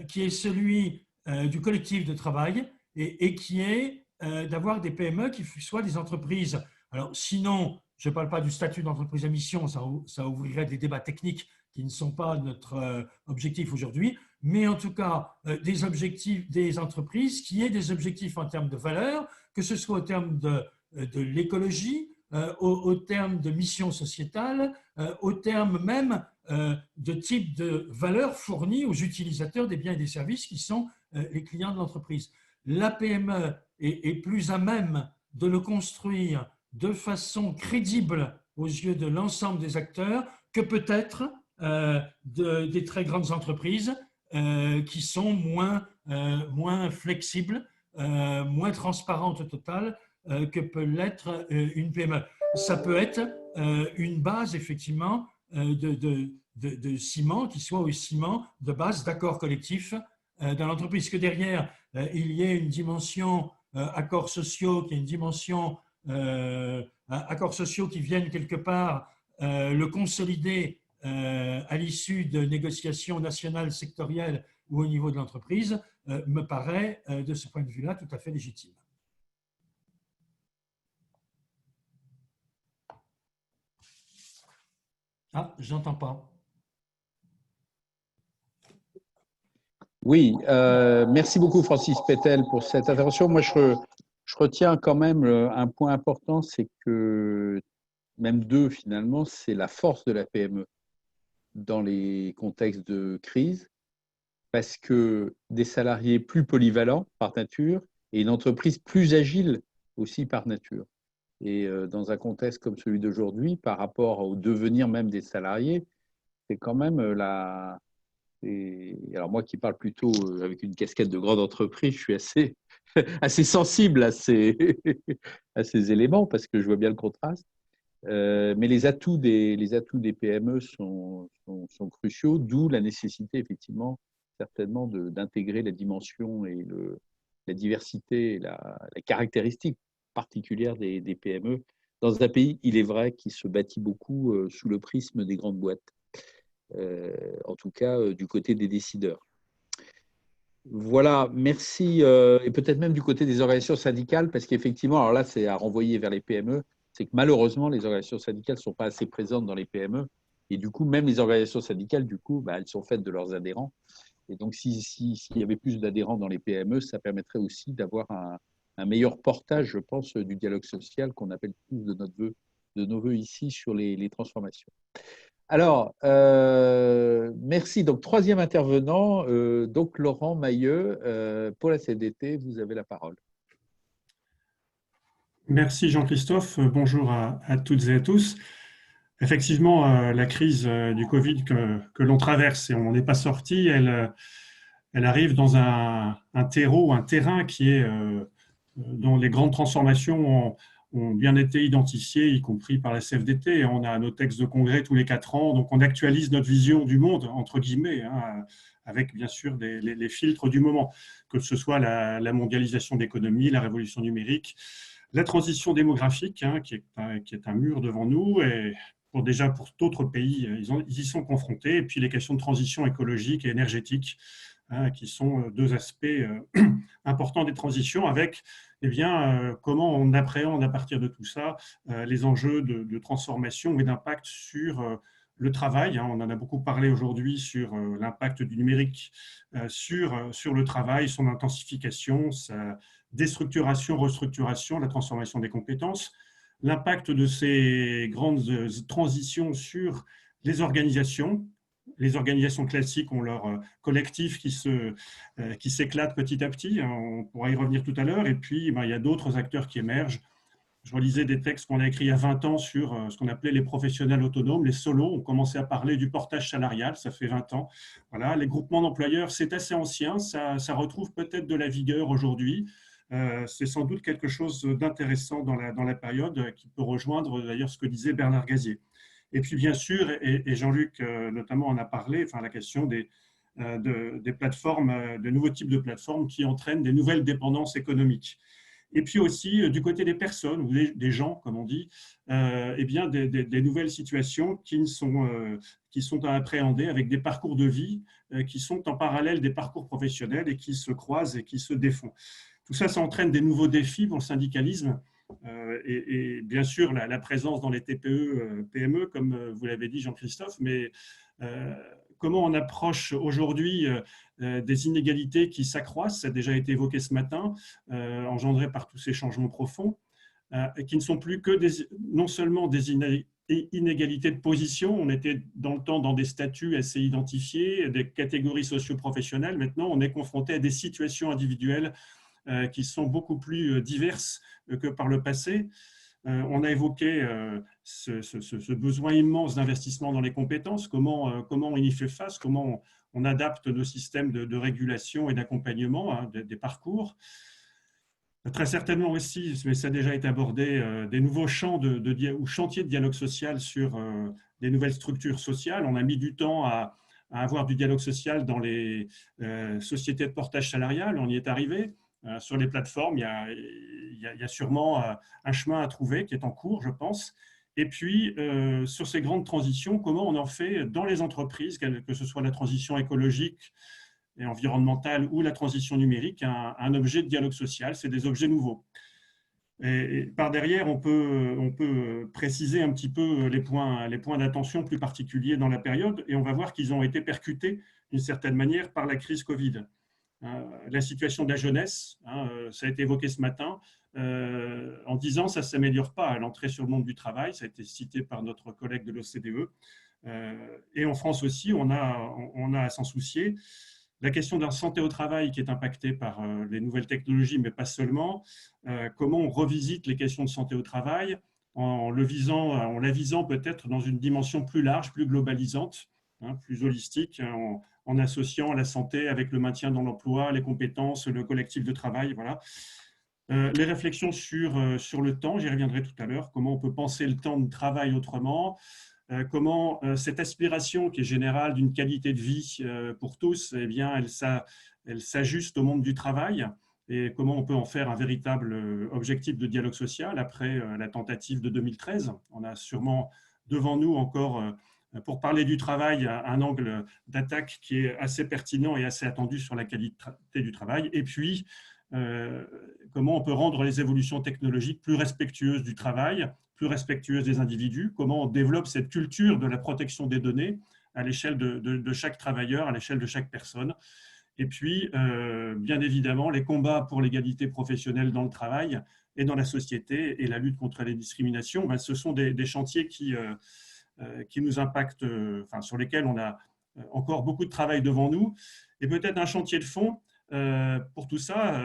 qui est celui du collectif de travail et qui est d'avoir des PME qui soient des entreprises. Alors sinon, je ne parle pas du statut d'entreprise à mission, ça ouvrirait des débats techniques qui ne sont pas notre objectif aujourd'hui, mais en tout cas des objectifs des entreprises qui aient des objectifs en termes de valeur, que ce soit au terme de l'écologie, au terme de mission sociétale, au terme même de type de valeur fournie aux utilisateurs des biens et des services qui sont les clients de l'entreprise. La PME est plus à même de le construire de façon crédible aux yeux de l'ensemble des acteurs que peut-être des très grandes entreprises qui sont moins flexibles, moins transparentes au total que peut l'être une PME. Ça peut être une base, effectivement, de ciment qui soit au ciment de base d'accords collectifs dans l'entreprise. Que derrière, il y ait une dimension accords sociaux, qui est une dimension accords sociaux qui viennent quelque part le consolider à l'issue de négociations nationales, sectorielles ou au niveau de l'entreprise, me paraît, de ce point de vue-là, tout à fait légitime. Ah, j'entends pas. Oui, merci beaucoup Francis Pétel pour cette intervention. Moi, je retiens quand même un point important, c'est que, même deux finalement, c'est la force de la PME dans les contextes de crise, parce que des salariés plus polyvalents par nature et une entreprise plus agile aussi par nature. Et dans un contexte comme celui d'aujourd'hui, par rapport au devenir même des salariés, c'est quand même alors moi qui parle plutôt avec une casquette de grande entreprise, je suis assez sensible à ces éléments parce que je vois bien le contraste. Mais les atouts des PME sont cruciaux, d'où la nécessité effectivement certainement d'intégrer la dimension et la diversité et la caractéristique particulière des PME dans un pays, il est vrai, qui se bâtit beaucoup sous le prisme des grandes boîtes, en tout cas du côté des décideurs. Voilà, merci. Et peut-être même du côté des organisations syndicales, parce qu'effectivement, alors là, c'est à renvoyer vers les PME, c'est que malheureusement, les organisations syndicales ne sont pas assez présentes dans les PME. Et du coup, même les organisations syndicales, du coup, elles sont faites de leurs adhérents. Et donc, s'il y avait plus d'adhérents dans les PME, ça permettrait aussi d'avoir un meilleur portage, je pense, du dialogue social qu'on appelle tous de nos voeux ici sur les transformations. Alors, merci. Donc, troisième intervenant, donc Laurent Mailleux, pour la CDT, vous avez la parole. Merci Jean-Christophe. Bonjour à toutes et à tous. Effectivement, la crise du Covid que l'on traverse et on n'est pas sorti, elle arrive dans un terreau, un terrain qui est dont les grandes transformations ont bien été identifiées, y compris par la CFDT. On a nos textes de congrès tous les 4 ans, donc on actualise notre vision du monde, entre guillemets, hein, avec bien sûr les filtres du moment, que ce soit la mondialisation de l'économie, la révolution numérique, la transition démographique, hein, qui est un mur devant nous, et déjà pour d'autres pays, ils y sont confrontés, et puis les questions de transition écologique et énergétique, hein, qui sont deux aspects importants des transitions, avec eh bien, comment on appréhende à partir de tout ça les enjeux de transformation et d'impact sur le travail. Hein. On en a beaucoup parlé aujourd'hui sur l'impact du numérique sur le travail, son intensification, sa déstructuration, restructuration, la transformation des compétences, l'impact de ces grandes transitions sur les organisations. Les organisations classiques ont leur collectif qui s'éclate petit à petit. On pourra y revenir tout à l'heure. Et puis, il y a d'autres acteurs qui émergent. Je relisais des textes qu'on a écrits il y a 20 ans sur ce qu'on appelait les professionnels autonomes, les solos. On commençait à parler du portage salarial, ça fait 20 ans. Voilà, les groupements d'employeurs, c'est assez ancien. Ça retrouve peut-être de la vigueur aujourd'hui. C'est sans doute quelque chose d'intéressant dans la période qui peut rejoindre d'ailleurs ce que disait Bernard Gazier. Et puis bien sûr, et Jean-Luc notamment en a parlé, la question des plateformes, de nouveaux types de plateformes qui entraînent des nouvelles dépendances économiques. Et puis aussi, du côté des personnes, ou des gens, comme on dit, eh bien, des nouvelles situations qui sont à appréhender avec des parcours de vie qui sont en parallèle des parcours professionnels et qui se croisent et qui se défont. Tout ça, ça entraîne des nouveaux défis pour le syndicalisme. Et bien sûr, la présence dans les TPE, PME, comme vous l'avez dit, Jean-Christophe, mais comment on approche aujourd'hui des inégalités qui s'accroissent, ça a déjà été évoqué ce matin, engendrées par tous ces changements profonds, qui ne sont plus que non seulement des inégalités de position, on était dans le temps dans des statuts assez identifiés, des catégories socio-professionnelles, maintenant on est confronté à des situations individuelles qui sont beaucoup plus diverses que par le passé. On a évoqué ce besoin immense d'investissement dans les compétences, comment on y fait face, comment on adapte nos systèmes de régulation et d'accompagnement, hein, des parcours. Très certainement aussi, mais ça a déjà été abordé, des nouveaux champs ou chantiers de dialogue social sur des nouvelles structures sociales. On a mis du temps à avoir du dialogue social dans les sociétés de portage salarial, on y est arrivé. Sur les plateformes, il y a sûrement un chemin à trouver qui est en cours, je pense. Et puis, sur ces grandes transitions, comment on en fait dans les entreprises, que ce soit la transition écologique et environnementale ou la transition numérique, un objet de dialogue social, c'est des objets nouveaux. Et par derrière, on peut préciser un petit peu les points d'attention plus particuliers dans la période, et on va voir qu'ils ont été percutés d'une certaine manière par la crise Covid. La situation de la jeunesse, ça a été évoqué ce matin, en 10 ans, ça ne s'améliore pas à l'entrée sur le monde du travail, ça a été cité par notre collègue de l'OCDE. Et en France aussi, on a à s'en soucier. La question de la santé au travail qui est impactée par les nouvelles technologies, mais pas seulement. Comment on revisite les questions de santé au travail en la visant peut-être dans une dimension plus large, plus globalisante, plus holistique, en associant la santé avec le maintien dans l'emploi, les compétences, le collectif de travail. Voilà. Les réflexions sur le temps, j'y reviendrai tout à l'heure, comment on peut penser le temps de travail autrement, comment cette aspiration qui est générale d'une qualité de vie pour tous, eh bien, elle s'ajuste au monde du travail, et comment on peut en faire un véritable objectif de dialogue social après la tentative de 2013. On a sûrement devant nous encore pour parler du travail, un angle d'attaque qui est assez pertinent et assez attendu sur la qualité du travail. Et puis, comment on peut rendre les évolutions technologiques plus respectueuses du travail, plus respectueuses des individus, comment on développe cette culture de la protection des données à l'échelle de chaque travailleur, à l'échelle de chaque personne. Et puis, bien évidemment, les combats pour l'égalité professionnelle dans le travail et dans la société et la lutte contre les discriminations, ce sont des chantiers qui nous impactent, sur lesquels on a encore beaucoup de travail devant nous, et peut-être un chantier de fond pour tout ça.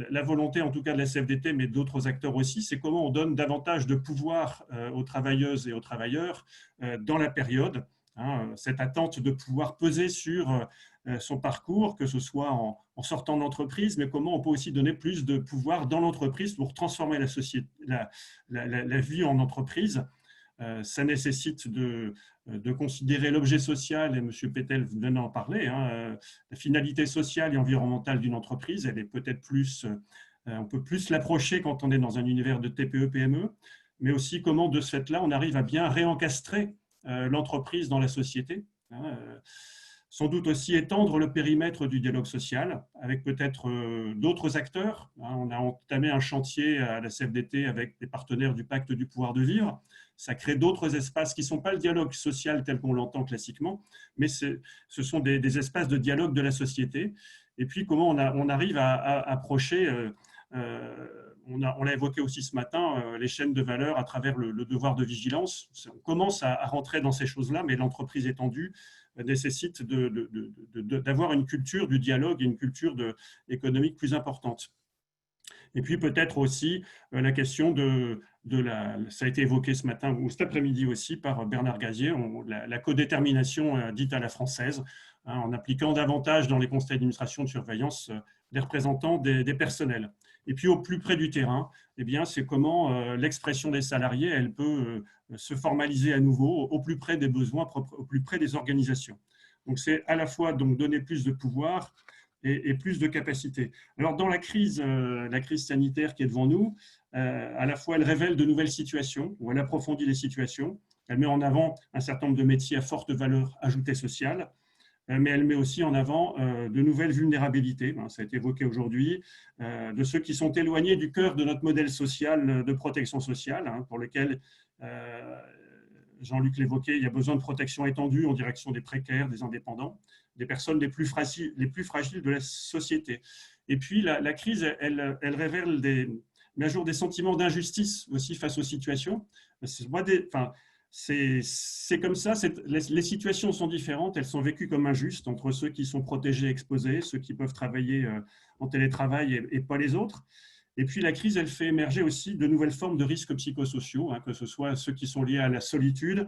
La volonté, en tout cas de la CFDT, mais d'autres acteurs aussi, c'est comment on donne davantage de pouvoir aux travailleuses et aux travailleurs dans la période, cette attente de pouvoir peser sur son parcours, que ce soit en sortant de l'entreprise, mais comment on peut aussi donner plus de pouvoir dans l'entreprise pour transformer la société, la vie en entreprise. Ça nécessite de considérer l'objet social, et M. Pétel venait d'en parler, la finalité sociale et environnementale d'une entreprise, elle est peut-être plus, on peut plus l'approcher quand on est dans un univers de TPE-PME, mais aussi comment de ce fait-là, on arrive à bien réencastrer l'entreprise dans la société. Sans doute aussi étendre le périmètre du dialogue social avec peut-être d'autres acteurs. On a entamé un chantier à la CFDT avec des partenaires du Pacte du pouvoir de vivre. Ça crée d'autres espaces qui ne sont pas le dialogue social tel qu'on l'entend classiquement, mais ce sont des espaces de dialogue de la société. Et puis, comment on arrive à approcher, on l'a évoqué aussi ce matin, les chaînes de valeur à travers le devoir de vigilance. On commence à rentrer dans ces choses-là, mais l'entreprise étendue nécessite d'avoir une culture du dialogue et une culture économique plus importante. Et puis peut-être aussi la question ça a été évoqué ce matin ou cet après-midi aussi par Bernard Gazier, la codétermination dite à la française, en appliquant davantage dans les conseils d'administration de surveillance des représentants des personnels. Et puis au plus près du terrain, eh bien, c'est comment l'expression des salariés, elle peut se formaliser à nouveau au plus près des besoins, au plus près des organisations. Donc c'est à la fois donc, donner plus de pouvoir et plus de capacité. Alors dans la crise sanitaire qui est devant nous, à la fois elle révèle de nouvelles situations, ou elle approfondit les situations, elle met en avant un certain nombre de métiers à forte valeur ajoutée sociale, mais elle met aussi en avant de nouvelles vulnérabilités, ça a été évoqué aujourd'hui, de ceux qui sont éloignés du cœur de notre modèle social de protection sociale, pour lequel, Jean-Luc l'évoquait, il y a besoin de protection étendue en direction des précaires, des indépendants, des personnes les plus fragiles de la société. Et puis la crise, elle révèle met à jour des sentiments d'injustice aussi face aux situations. C'est comme ça, les situations sont différentes, elles sont vécues comme injustes entre ceux qui sont protégés, exposés, ceux qui peuvent travailler en télétravail et pas les autres. Et puis la crise, elle fait émerger aussi de nouvelles formes de risques psychosociaux, que ce soit ceux qui sont liés à la solitude,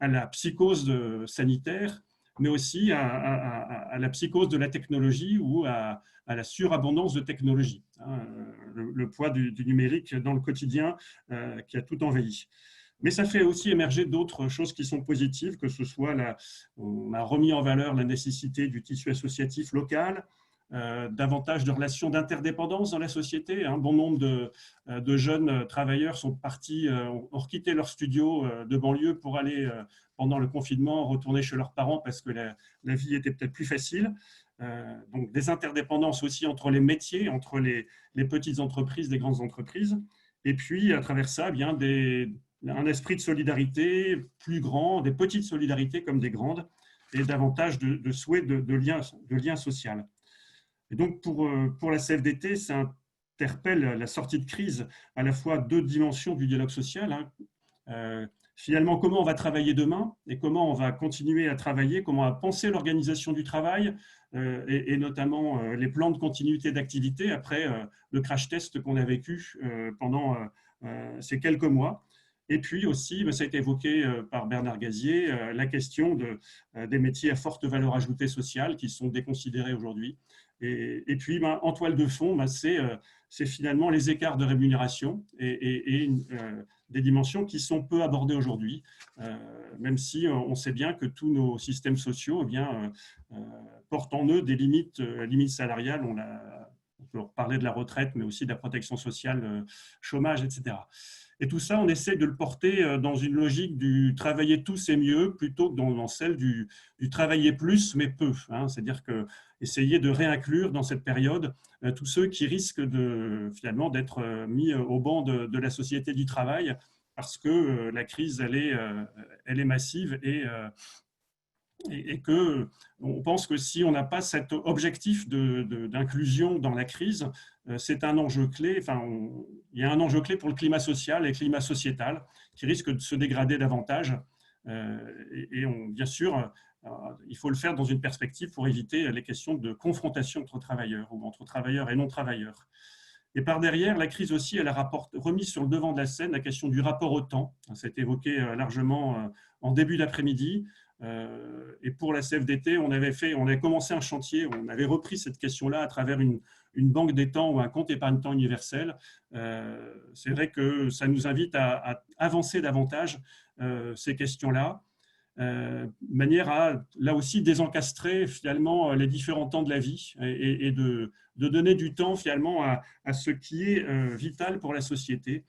à la psychose sanitaire, mais aussi à la psychose de la technologie ou à la surabondance de technologie. Le poids du numérique dans le quotidien qui a tout envahi. Mais ça fait aussi émerger d'autres choses qui sont positives, que ce soit on a remis en valeur la nécessité du tissu associatif local, davantage de relations d'interdépendance dans la société. Un bon nombre de jeunes travailleurs sont partis, ont quitté leur studio de banlieue pour aller, pendant le confinement, retourner chez leurs parents parce que la vie était peut-être plus facile. Donc des interdépendances aussi entre les métiers, entre les petites entreprises, les grandes entreprises. Et puis, à travers ça, bien un esprit de solidarité plus grand, des petites solidarités comme des grandes, et davantage de souhait de lien social. Et donc, pour la CFDT, ça interpelle la sortie de crise à la fois deux dimensions du dialogue social. Finalement, comment on va travailler demain et comment on va continuer à travailler, comment on va penser l'organisation du travail et notamment les plans de continuité d'activité après le crash test qu'on a vécu pendant ces quelques mois. Et puis aussi, ça a été évoqué par Bernard Gazier, la question des métiers à forte valeur ajoutée sociale qui sont déconsidérés aujourd'hui. Et puis, en toile de fond, c'est finalement les écarts de rémunération et des dimensions qui sont peu abordées aujourd'hui, même si on sait bien que tous nos systèmes sociaux portent en eux des limites salariales. On peut parler de la retraite, mais aussi de la protection sociale, chômage, etc. Et tout ça, on essaie de le porter dans une logique du travailler tous et mieux plutôt que dans celle du travailler plus mais peu. C'est-à-dire essayer de réinclure dans cette période tous ceux qui risquent finalement d'être mis au banc de la société du travail parce que la crise, elle est massive et qu'on pense que si on n'a pas cet objectif d'inclusion dans la crise, c'est un enjeu clé. Il y a un enjeu clé pour le climat social et le climat sociétal qui risque de se dégrader davantage. Bien sûr, il faut le faire dans une perspective pour éviter les questions de confrontation entre travailleurs ou entre travailleurs et non-travailleurs. Et par derrière, la crise aussi, elle a remis sur le devant de la scène la question du rapport au temps. Ça a été évoqué largement en début d'après-midi. Et pour la CFDT, on avait commencé un chantier, on avait repris cette question-là à travers une banque des temps ou un compte épargne-temps universel. C'est vrai que ça nous invite à avancer davantage ces questions-là, de manière à, là aussi, désencastrer finalement les différents temps de la vie et de donner du temps finalement à ce qui est vital pour la société.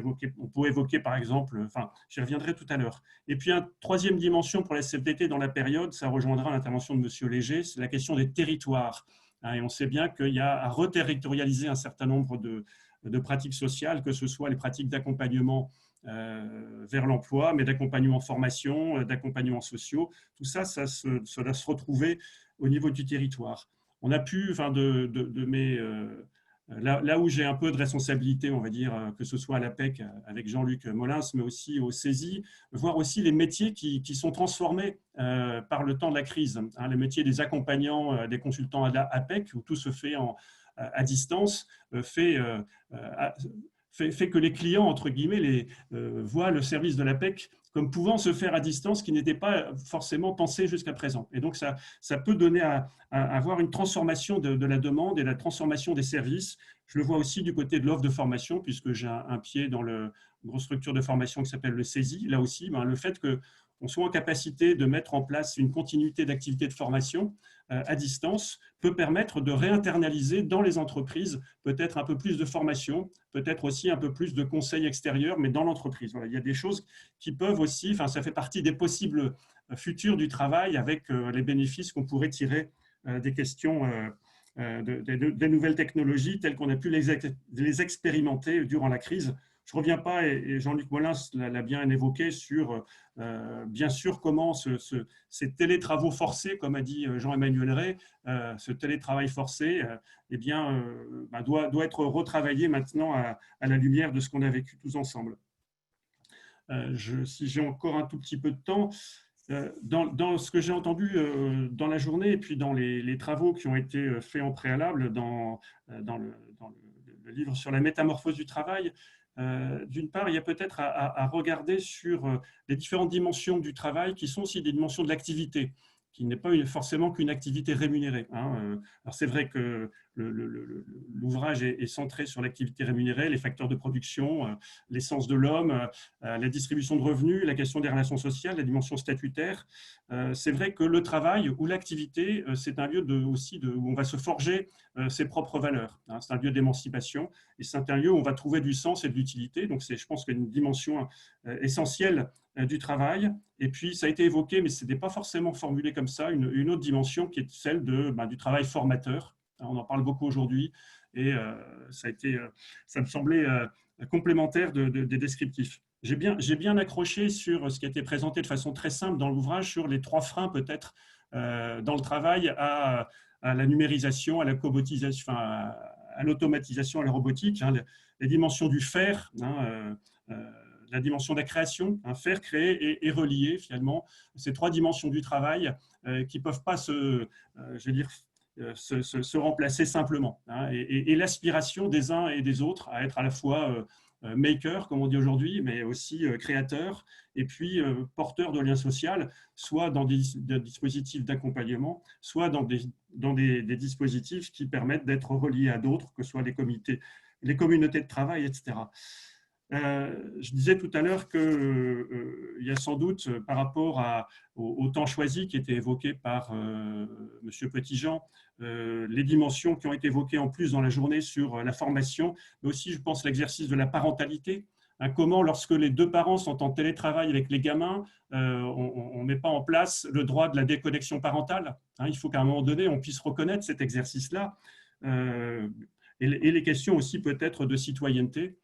On pourrait évoquer par exemple, enfin j'y reviendrai tout à l'heure. Et puis une troisième dimension pour la CFDT dans la période, ça rejoindra l'intervention de M. Léger, c'est la question des territoires. Et on sait bien qu'il y a à reterritorialiser un certain nombre de pratiques sociales, que ce soit les pratiques d'accompagnement vers l'emploi, mais d'accompagnement formation, d'accompagnement sociaux. Tout ça, ça doit se retrouver au niveau du territoire. On a pu, enfin, là où j'ai un peu de responsabilité, on va dire, que ce soit à l'APEC avec Jean-Luc Molins, mais aussi au CESI, voir aussi les métiers qui sont transformés par le temps de la crise. Les métiers des accompagnants, des consultants à l'APEC, où tout se fait à distance, fait que les clients, entre guillemets, voient le service de l'APEC comme pouvant se faire à distance, qui n'était pas forcément pensé jusqu'à présent. Et donc, ça peut donner à avoir une transformation de la demande et la transformation des services. Je le vois aussi du côté de l'offre de formation, puisque j'ai un pied dans une grosse structure de formation qui s'appelle le CESI. Là aussi, le fait qu'on soit en capacité de mettre en place une continuité d'activité de formation à distance peut permettre de réinternaliser dans les entreprises peut-être un peu plus de formation, peut-être aussi un peu plus de conseils extérieurs, mais dans l'entreprise. Voilà, il y a des choses qui peuvent aussi, enfin, ça fait partie des possibles futurs du travail avec les bénéfices qu'on pourrait tirer des questions des nouvelles technologies telles qu'on a pu les expérimenter durant la crise. Je ne reviens pas, et Jean-Luc Molins l'a bien évoqué, sur bien sûr comment ces télétravaux forcés, comme a dit Jean-Emmanuel Ray, ce télétravail forcé doit être retravaillé maintenant à la lumière de ce qu'on a vécu tous ensemble. Si j'ai encore un tout petit peu de temps, dans ce que j'ai entendu dans la journée et puis dans les travaux qui ont été faits en préalable dans le livre sur la métamorphose du travail, d'une part, il y a peut-être à regarder sur les différentes dimensions du travail qui sont aussi des dimensions de l'activité, qui n'est pas forcément qu'une activité rémunérée. Alors c'est vrai que l'ouvrage est centré sur l'activité rémunérée, les facteurs de production, l'essence de l'homme, la distribution de revenus, la question des relations sociales, la dimension statutaire. C'est vrai que le travail ou l'activité, c'est un lieu aussi où on va se forger ses propres valeurs. C'est un lieu d'émancipation et c'est un lieu où on va trouver du sens et de l'utilité. Donc je pense qu'il y a une dimension essentielle du travail. Et puis, ça a été évoqué, mais ce n'était pas forcément formulé comme ça, une autre dimension qui est celle du travail formateur. On en parle beaucoup aujourd'hui et ça me semblait complémentaire des descriptifs. J'ai bien accroché sur ce qui a été présenté de façon très simple dans l'ouvrage sur les 3 freins peut-être dans le travail à la numérisation, à la cobotisation, à l'automatisation, à la robotique, les dimensions du faire, la dimension de la création, faire, créer et relier finalement ces 3 dimensions du travail qui ne peuvent pas se remplacer simplement. Et l'aspiration des uns et des autres à être à la fois maker, comme on dit aujourd'hui, mais aussi créateur, et puis porteur de liens sociaux, soit dans des dispositifs d'accompagnement, soit dans des dispositifs qui permettent d'être reliés à d'autres, que ce soit les communautés de travail, etc. Je disais tout à l'heure qu'il y a sans doute, par rapport au temps choisi qui était évoqué par M. Petitjean, les dimensions qui ont été évoquées en plus dans la journée sur la formation, mais aussi, je pense, l'exercice de la parentalité. Comment, lorsque les 2 parents sont en télétravail avec les gamins, on ne met pas en place le droit de la déconnexion parentale. Il faut qu'à un moment donné, on puisse reconnaître cet exercice-là. Et les questions aussi peut-être de citoyenneté.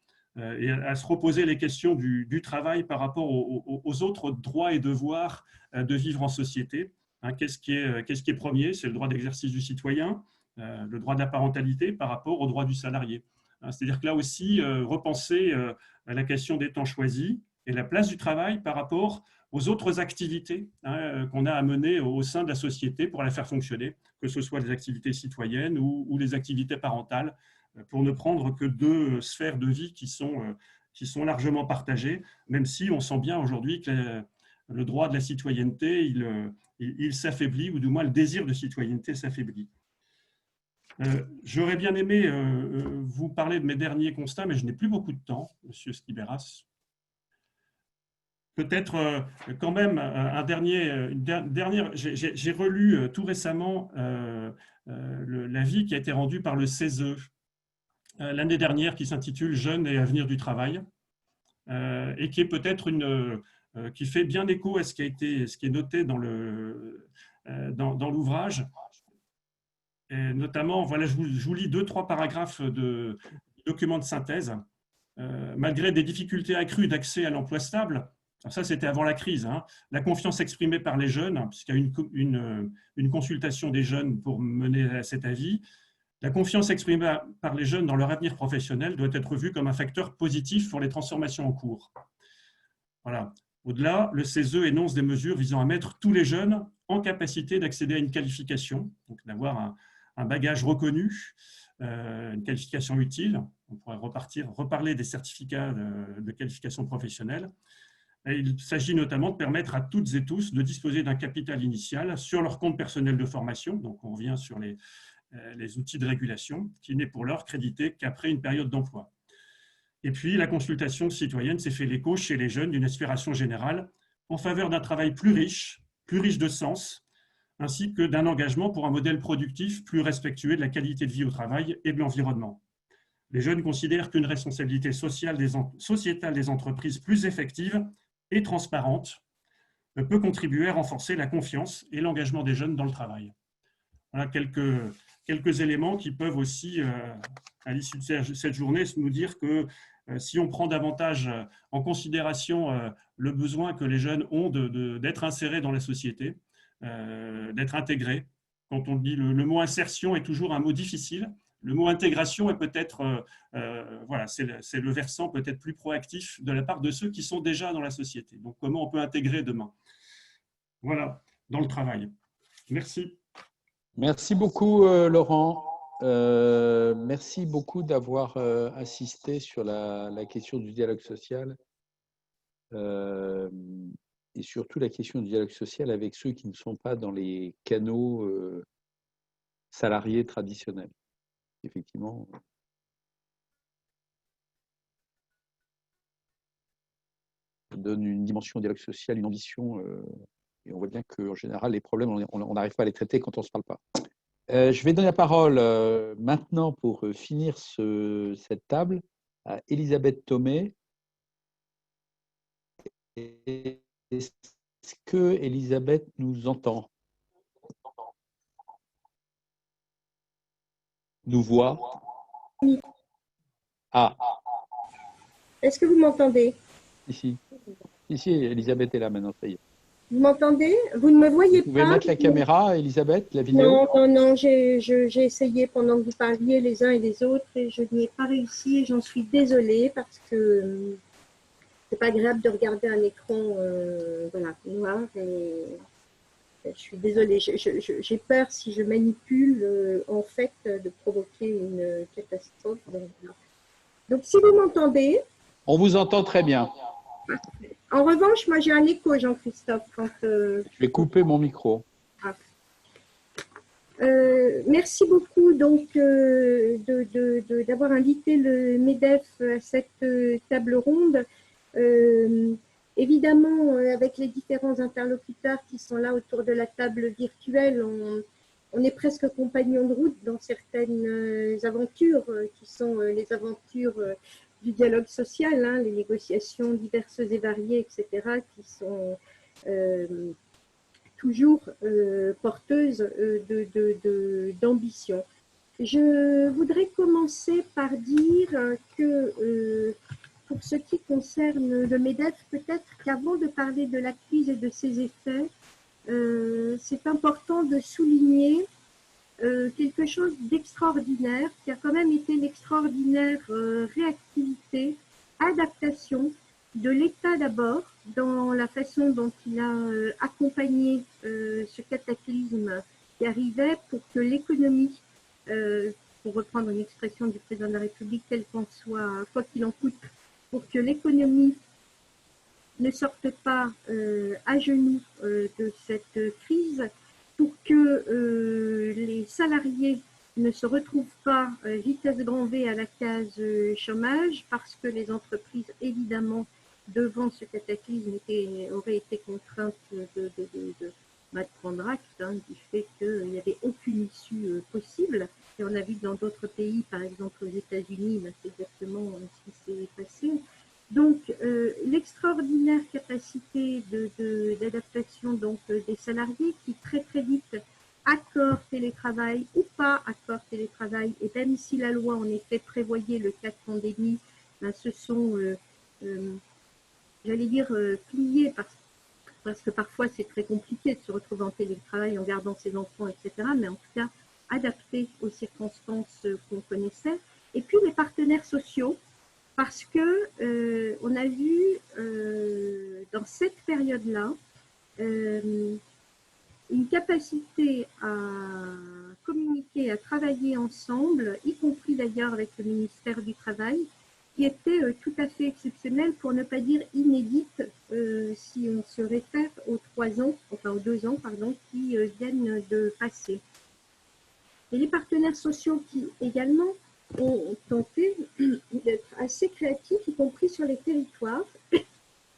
Et à se reposer les questions du travail par rapport aux autres droits et devoirs de vivre en société. Qu'est-ce qui est premier? C'est le droit d'exercice du citoyen, le droit de la parentalité par rapport au droit du salarié. C'est-à-dire que là aussi, repenser à la question des temps choisis et la place du travail par rapport aux autres activités qu'on a à mener au sein de la société pour la faire fonctionner, que ce soit les activités citoyennes ou les activités parentales, pour ne prendre que 2 sphères de vie qui sont largement partagées, même si on sent bien aujourd'hui que le droit de la citoyenneté, il s'affaiblit, ou du moins le désir de citoyenneté s'affaiblit. J'aurais bien aimé vous parler de mes derniers constats, mais je n'ai plus beaucoup de temps, Monsieur Skibéras. Peut-être quand même une dernière. J'ai relu tout récemment l'avis qui a été rendu par le CESE l'année dernière, qui s'intitule Jeunes et avenir du travail, et qui est peut-être qui fait bien écho à ce qui est noté dans l'ouvrage. Notamment, voilà, je vous lis 2-3 paragraphes de document de synthèse. Malgré des difficultés accrues d'accès à l'emploi stable, alors ça c'était avant la crise, hein, la confiance exprimée par les jeunes, puisqu'il y a une consultation des jeunes pour mener à cet avis, la confiance exprimée par les jeunes dans leur avenir professionnel doit être vue comme un facteur positif pour les transformations en cours. Voilà. Au-delà, le CESE énonce des mesures visant à mettre tous les jeunes en capacité d'accéder à une qualification, donc d'avoir un bagage reconnu, une qualification utile. On pourrait reparler des certificats de qualification professionnelle. Et il s'agit notamment de permettre à toutes et tous de disposer d'un capital initial sur leur compte personnel de formation. Donc, on revient sur les outils de régulation, qui n'est pour l'heure crédité qu'après une période d'emploi. Et puis, la consultation citoyenne s'est fait l'écho chez les jeunes d'une aspiration générale en faveur d'un travail plus riche de sens, ainsi que d'un engagement pour un modèle productif plus respectueux de la qualité de vie au travail et de l'environnement. Les jeunes considèrent qu'une responsabilité sociétale des entreprises plus effective et transparente peut contribuer à renforcer la confiance et l'engagement des jeunes dans le travail. Voilà quelques éléments qui peuvent aussi, à l'issue de cette journée, nous dire que si on prend davantage en considération le besoin que les jeunes ont d'être insérés dans la société, d'être intégrés. Quand on dit le mot insertion est toujours un mot difficile, le mot intégration est peut-être, voilà, c'est le versant peut-être plus proactif de la part de ceux qui sont déjà dans la société. Donc, comment on peut intégrer demain? Voilà, dans le travail. Merci. Merci beaucoup, Laurent. Merci beaucoup d'avoir insisté sur la question du dialogue social et surtout la question du dialogue social avec ceux qui ne sont pas dans les canaux salariés traditionnels. Effectivement. Ça donne une dimension au dialogue social, une ambition, et on voit bien qu'en général, les problèmes, on n'arrive pas à les traiter quand on ne se parle pas. Je vais donner la parole maintenant pour finir cette table à Elisabeth Thomé. Est-ce que Elisabeth nous entend? Nous voit? Oui. Ah. Est-ce que vous m'entendez? Ici, Elisabeth est là maintenant, ça y est. Vous m'entendez? Vous ne me voyez pas? Vous pouvez mettre la caméra, Elisabeth, la vidéo? Non, j'ai essayé pendant que vous parliez les uns et les autres et je n'y ai pas réussi et j'en suis désolée parce que c'est pas agréable de regarder un écran voilà, noir et je suis désolée. J'ai peur si je manipule en fait de provoquer une catastrophe. Donc si vous m'entendez… On vous entend très bien. En revanche, moi j'ai un écho, Jean-Christophe. Je vais couper mon micro. Ah. Merci beaucoup donc d'avoir invité le MEDEF à cette table ronde. Évidemment, avec les différents interlocuteurs qui sont là autour de la table virtuelle, on est presque compagnons de route dans certaines aventures qui sont les aventures du dialogue social, hein, les négociations diverses et variées, etc., qui sont toujours porteuses d'ambition. Je voudrais commencer par dire que pour ce qui concerne le MEDEF, peut-être qu'avant de parler de la crise et de ses effets, c'est important de souligner quelque chose d'extraordinaire, qui a quand même été l'extraordinaire réactivité, adaptation de l'État d'abord, dans la façon dont il a accompagné ce cataclysme qui arrivait pour que l'économie, pour reprendre une expression du président de la République, telle qu'on soit, quoi qu'il en coûte, pour que l'économie ne sortent pas à genoux de cette crise, pour que les salariés ne se retrouvent pas vitesse grand V à la case chômage, parce que les entreprises, évidemment, devant ce cataclysme, auraient été contraintes de prendre acte du fait qu'il n'y avait aucune issue possible. Et on a vu dans d'autres pays, par exemple aux États-Unis, c'est exactement ce qui s'est passé. Donc, l'extraordinaire capacité d'adaptation des salariés qui très vite, accord télétravail ou pas accord télétravail, et même si la loi en effet prévoyait le cas de pandémie, ben, se sont, j'allais dire, pliés parce que parfois c'est très compliqué de se retrouver en télétravail en gardant ses enfants, etc. Mais en tout cas, adapté aux circonstances qu'on connaissait. Et puis les partenaires sociaux, parce que on a vu dans cette période-là une capacité à communiquer, à travailler ensemble, y compris d'ailleurs avec le ministère du Travail, qui était tout à fait exceptionnelle, pour ne pas dire inédite, si on se réfère aux 2 ans, pardon, qui viennent de passer. Et les partenaires sociaux qui également ont tenté d'être assez créatifs, y compris sur les territoires,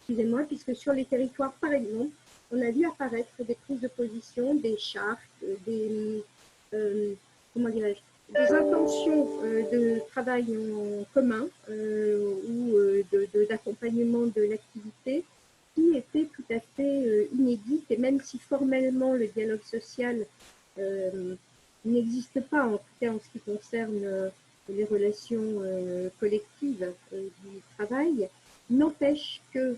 excusez-moi, puisque sur les territoires, par exemple, on a vu apparaître des prises de position, des chartes, comment dirais-je, des intentions de travail en commun ou d'accompagnement de l'activité qui étaient tout à fait inédites. Et même si formellement le dialogue social n'existe pas, en tout cas en ce qui concerne les relations collectives du travail, n'empêche que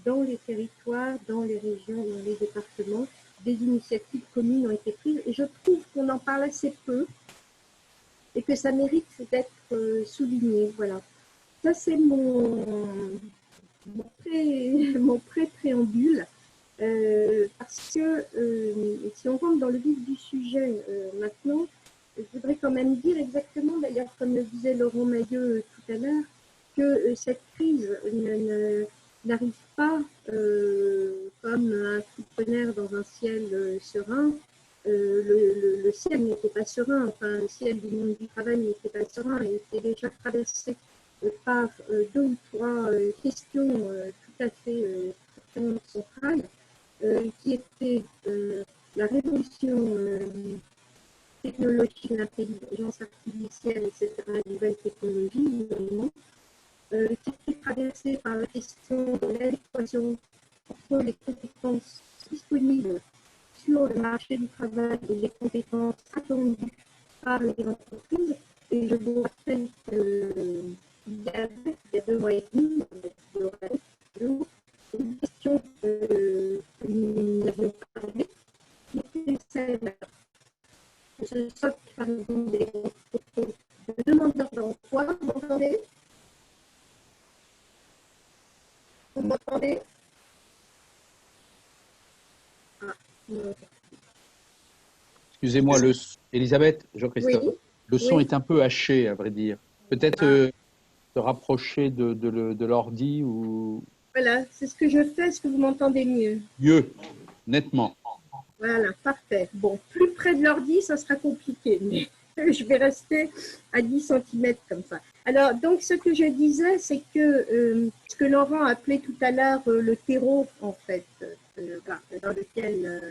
dans les territoires, dans les régions, dans les départements, des initiatives communes ont été prises. Et je trouve qu'on en parle assez peu et que ça mérite d'être souligné. Voilà. Ça, c'est mon pré-préambule. Parce que si on rentre dans le vif du sujet maintenant, je voudrais quand même dire exactement, d'ailleurs, comme le disait Laurent Mailleux tout à l'heure, que cette crise n'arrive pas comme un coup de tonnerre dans un ciel serein. Le ciel n'était pas serein, enfin le ciel du monde du travail n'était pas serein, il était déjà traversé par 2 ou 3 questions tout à fait centrales, qui étaient la révolution technologique, l'intelligence artificielle, etc., les nouvelles technologies, évidemment, qui était traversée par la question de l'adéquation entre les compétences disponibles sur le marché du travail et les compétences attendues par les entreprises. Et je vous rappelle qu'il y a 2 mois et demi, une question que nous n'avions pas réglée, qui était celle de ce socle, par exemple, des demandeurs d'emploi. Vous m'entendez? Vous m'entendez? Excusez-moi, Elisabeth, Jean-Christophe, Oui. le son Oui. est un peu haché, à vrai dire. Peut-être se rapprocher de l'ordi ou Voilà, c'est ce que je fais. Est-ce que vous m'entendez mieux? mieux, nettement. Voilà, parfait. Bon, plus près de l'ordi, ça sera compliqué, mais je vais rester à 10 cm comme ça. Alors, donc, ce que je disais, c'est que ce que Laurent appelait tout à l'heure le terreau, en fait, dans lequel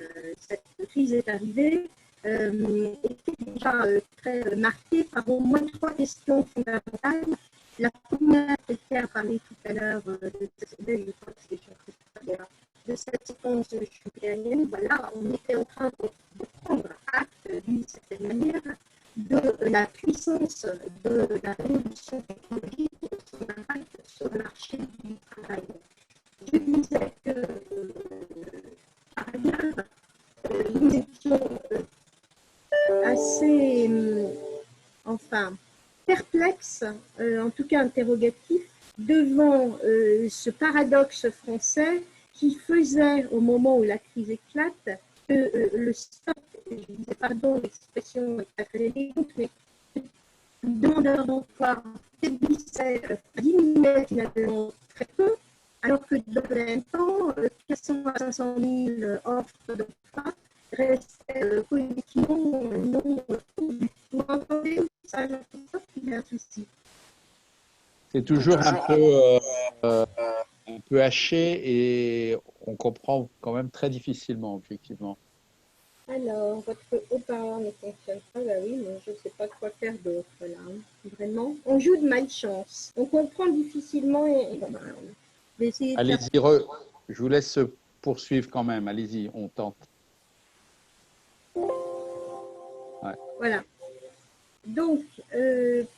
cette crise est arrivée, était déjà très marqué par au moins 3 questions fondamentales. La première, c'était à parler tout à l'heure de cette séquence schumpeterienne. Voilà, on était en train de prendre acte d'une certaine manière de la puissance de la révolution technologique et de son impact sur le marché du travail. Je disais que, par ailleurs, nous étions assez, perplexes, en tout cas interrogatifs, devant ce paradoxe français qui faisait, au moment où la crise éclate, que le stock, je disais pardon, l'expression est académique, mais le demandeur d'emploi diminuait finalement très peu, Alors que dans le même temps, 400 à 500 000 offres d'emploi restaient politiquement non pourvues. Vous entendez ça, Jean-Christophe, il y a un souci. C'est toujours un peu haché et on comprend quand même très difficilement, effectivement. Alors, votre haut-parleur ne fonctionne pas. Bah oui, mais je ne sais pas quoi faire d'autre là. Vraiment, on joue de malchance. On comprend difficilement et bon, bah, on va essayer de faire. Allez-y, je vous laisse poursuivre quand même. Allez-y, on tente. Ouais. Voilà. Donc,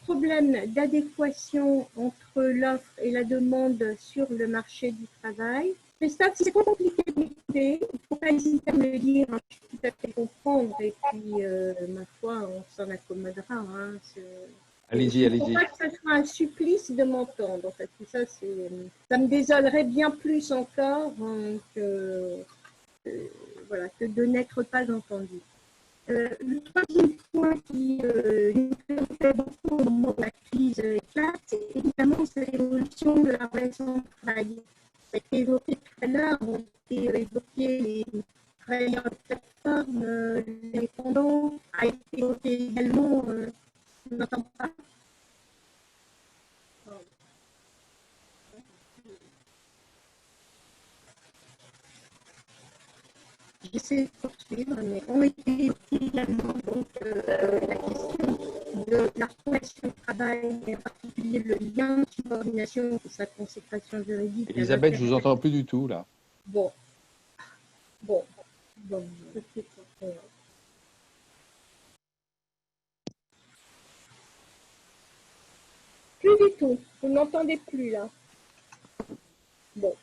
problème d'adéquation entre l'offre et la demande sur le marché du travail. Christophe, si c'est trop compliqué de m'écouter, il ne faut pas hésiter à me le dire, hein, je peux tout à fait comprendre et puis, ma foi, on s'en accommodera. Hein, Allez-y, il ne faut allez-y. pas que ce soit un supplice de m'entendre. En fait, ça me désolerait bien plus encore hein, voilà, que de n'être pas entendu. Le troisième point qui nous préoccupait beaucoup au moment de la crise éclate, c'est évidemment l'évolution de la relation de travail. Ça a été évoqué tout à l'heure, ont été évoqués les travailleurs de plateforme, les indépendants, a été évoqué également, on n'entend pas. J'essaie de poursuivre, mais on était également donc, la question de la relation de travail, et en particulier le lien de subordination et sa consécration juridique. Elisabeth, je ne vous entends plus du tout, là. Bon. Plus du tout. Vous n'entendez plus, là. Bon.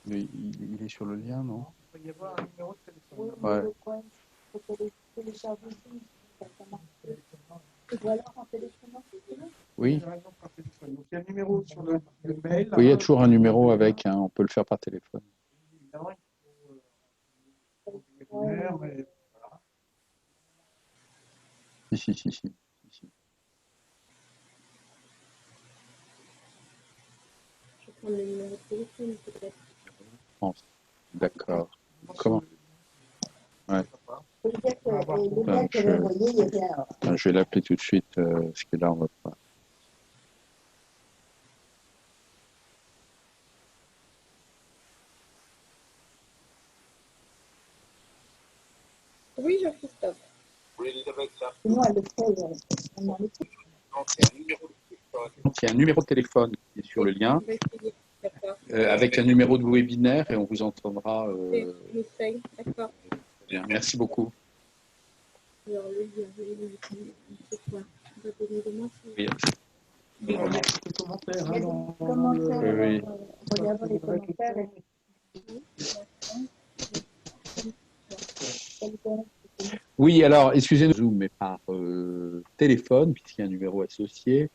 Il est sur le lien, non? Il peut y avoir un numéro de téléphone. Ouais. Oui. Donc, il y a un numéro sur le mail. Oui, il y a toujours un numéro avec, hein, on peut le faire par téléphone. Évidemment, il faut webinaire, mais voilà. Si. Je vais prendre le numéro de téléphone, peut-être. D'accord. Comment? Ouais. Donc, Je vais l'appeler tout de suite, parce que là, on va pas. Oui, Jean-Christophe. Donc, il y a un numéro de téléphone qui est sur le lien, avec un numéro de webinaire, et on vous entendra. J'essaye, d'accord. Bien. Merci beaucoup. Alors, le lien, c'est quoi? On va donner des mots, c'est- Oui. il y a des commentaires. Hein, Oui. Regardons les commentaires. Oui, alors, excusez-nous, Zoom, mais par téléphone, puisqu'il y a un numéro associé.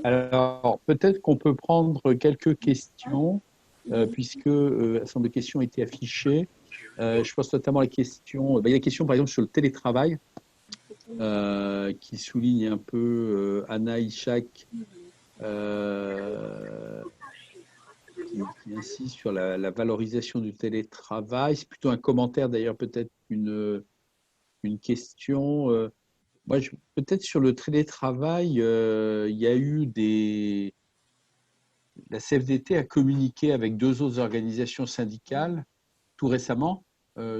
Alors, peut-être qu'on peut prendre quelques questions, puisque un certain nombre de questions ont été affichées. Je pense notamment à la question, il y a des questions, par exemple, sur le télétravail, qui souligne un peu Anna Ishak, qui insiste sur la valorisation du télétravail. C'est plutôt un commentaire, d'ailleurs, peut-être une question. Moi, peut-être sur le télétravail, il y a eu la CFDT a communiqué avec 2 autres organisations syndicales tout récemment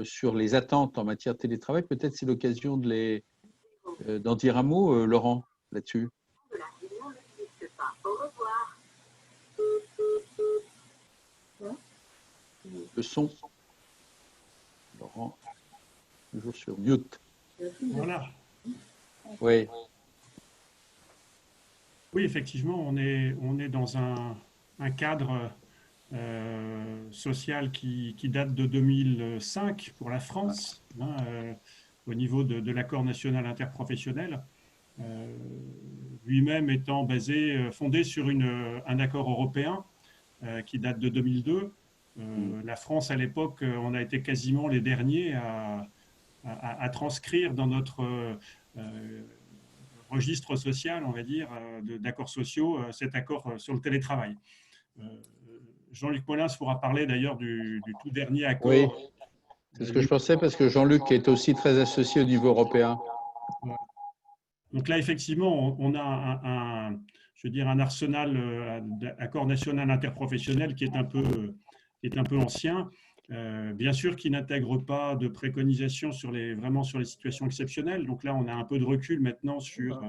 sur les attentes en matière de télétravail. Peut-être c'est l'occasion d'en dire un mot, Laurent, là-dessus. Le son. Laurent, toujours sur mute. Voilà. Oui. Oui, effectivement, on est dans un cadre social qui date de 2005 pour la France, hein, au niveau de l'accord national interprofessionnel, lui-même étant fondé sur un accord européen qui date de 2002. La France, à l'époque, on a été quasiment les derniers à transcrire dans notre registre social, on va dire, d'accords sociaux, cet accord sur le télétravail. Jean-Luc Molins pourra parler d'ailleurs du tout dernier accord. Oui, c'est ce que je pensais, parce que Jean-Luc est aussi très associé au niveau européen. Donc là, effectivement, on a je veux dire, un arsenal d'accord national interprofessionnel qui est un peu ancien. Bien sûr, qui n'intègre pas de préconisations vraiment sur les situations exceptionnelles. Donc là, on a un peu de recul maintenant sur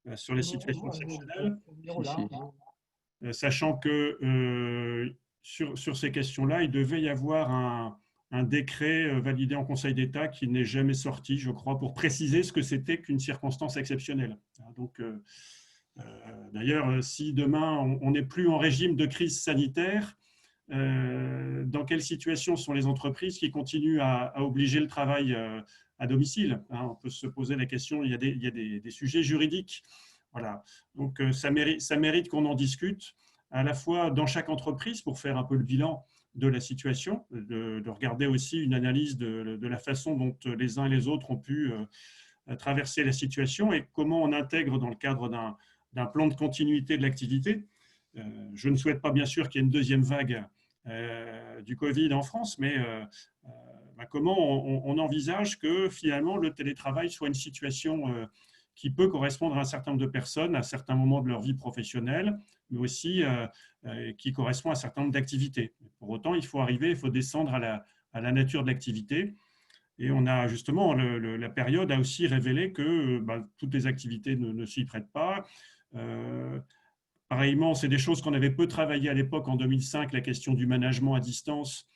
les situations exceptionnelles. Sachant que sur ces questions-là, il devait y avoir un décret validé en Conseil d'État qui n'est jamais sorti, je crois, pour préciser ce que c'était qu'une circonstance exceptionnelle. Donc, d'ailleurs, si demain on n'est plus en régime de crise sanitaire, dans quelle situation sont les entreprises qui continuent à obliger le travail à domicile? On peut se poser la question, il y a des sujets juridiques. Voilà. Donc, ça mérite qu'on en discute, à la fois dans chaque entreprise pour faire un peu le bilan de la situation, de regarder aussi une analyse de la façon dont les uns et les autres ont pu traverser la situation et comment on intègre dans le cadre d'un plan de continuité de l'activité. Je ne souhaite pas bien sûr qu'il y ait une deuxième vague du Covid en France, mais comment on envisage que finalement le télétravail soit une situation qui peut correspondre à un certain nombre de personnes à certains moments de leur vie professionnelle, mais aussi qui correspond à un certain nombre d'activités. Pour autant, il faut descendre à la nature de l'activité. Et on a justement, la période a aussi révélé que toutes les activités ne s'y prêtent pas. Pareillement, c'est des choses qu'on avait peu travaillé à l'époque en 2005, la question du management à distance.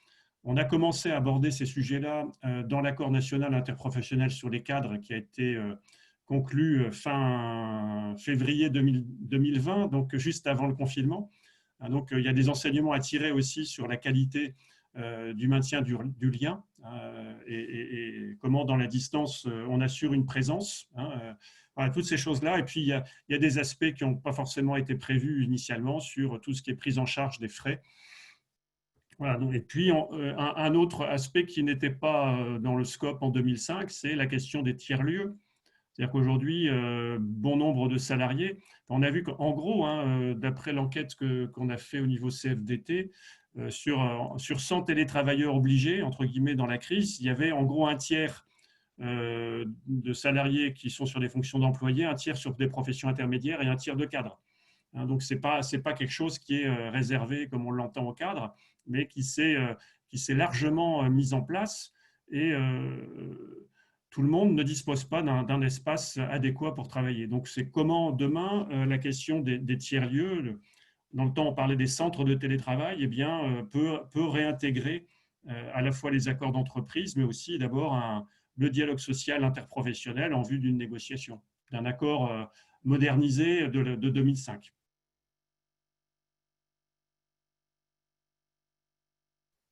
On a commencé à aborder ces sujets-là dans l'accord national interprofessionnel sur les cadres qui a été conclu fin février 2020, donc juste avant le confinement. Donc, il y a des enseignements à tirer aussi sur la qualité du maintien du lien et comment dans la distance on assure une présence. Voilà, toutes ces choses-là. Et puis, il y a des aspects qui n'ont pas forcément été prévus initialement sur tout ce qui est prise en charge des frais. Voilà, donc, et puis, un autre aspect qui n'était pas dans le scope en 2005, c'est la question des tiers-lieux. C'est-à-dire qu'aujourd'hui, bon nombre de salariés, on a vu qu'en gros, d'après l'enquête qu'on a fait au niveau CFDT, sur 100 télétravailleurs obligés, entre guillemets, dans la crise, il y avait en gros un tiers de salariés qui sont sur des fonctions d'employés, un tiers sur des professions intermédiaires et un tiers de cadres. Donc, ce n'est pas quelque chose qui est réservé comme on l'entend au cadre, mais qui s'est largement mis en place et tout le monde ne dispose pas d'un espace adéquat pour travailler. Donc, c'est comment demain, la question des tiers-lieux, dans le temps on parlait des centres de télétravail, eh bien, peut réintégrer à la fois les accords d'entreprise, mais aussi d'abord le dialogue social interprofessionnel en vue d'une négociation, d'un accord modernisé de 2005.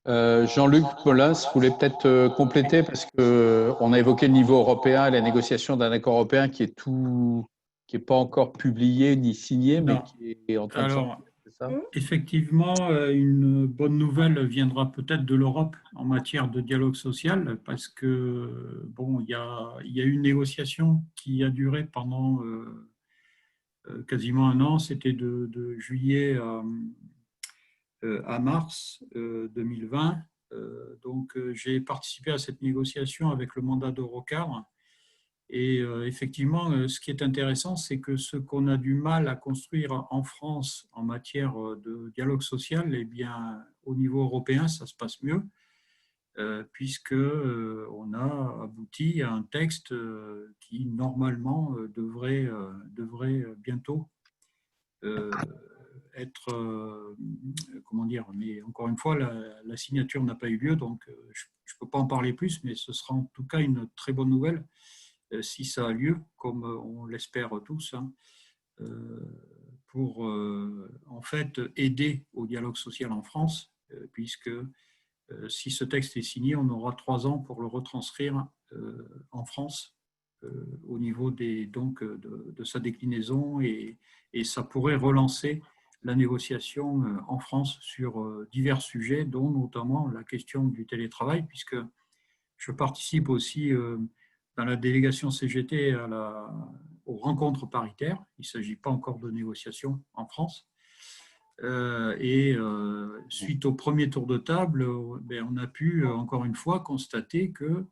Jean-Luc Molins voulait peut-être compléter, parce qu'on a évoqué le niveau européen et la négociation d'un accord européen qui est pas encore publié ni signé, mais qui est en train de sortir. C'est ça ? Effectivement, une bonne nouvelle viendra peut-être de l'Europe en matière de dialogue social, parce que bon, il y a eu une négociation qui a duré pendant quasiment un an. C'était de juillet à mars 2020. Donc, j'ai participé à cette négociation avec le mandat d'Eurocar. Et effectivement, ce qui est intéressant, c'est que ce qu'on a du mal à construire en France en matière de dialogue social, eh bien, au niveau européen, ça se passe mieux, puisqu'on a abouti à un texte qui, normalement, devrait bientôt être, comment dire, mais encore une fois, la signature n'a pas eu lieu, donc je ne peux pas en parler plus, mais ce sera en tout cas une très bonne nouvelle si ça a lieu, comme on l'espère tous, pour en fait aider au dialogue social en France, puisque si ce texte est signé, on aura 3 ans pour le retranscrire en France au niveau de sa déclinaison, et ça pourrait relancer la négociation en France sur divers sujets, dont notamment la question du télétravail, puisque je participe aussi dans la délégation CGT aux rencontres paritaires. Il ne s'agit pas encore de négociations en France. Suite au premier tour de table, on a pu encore une fois constater que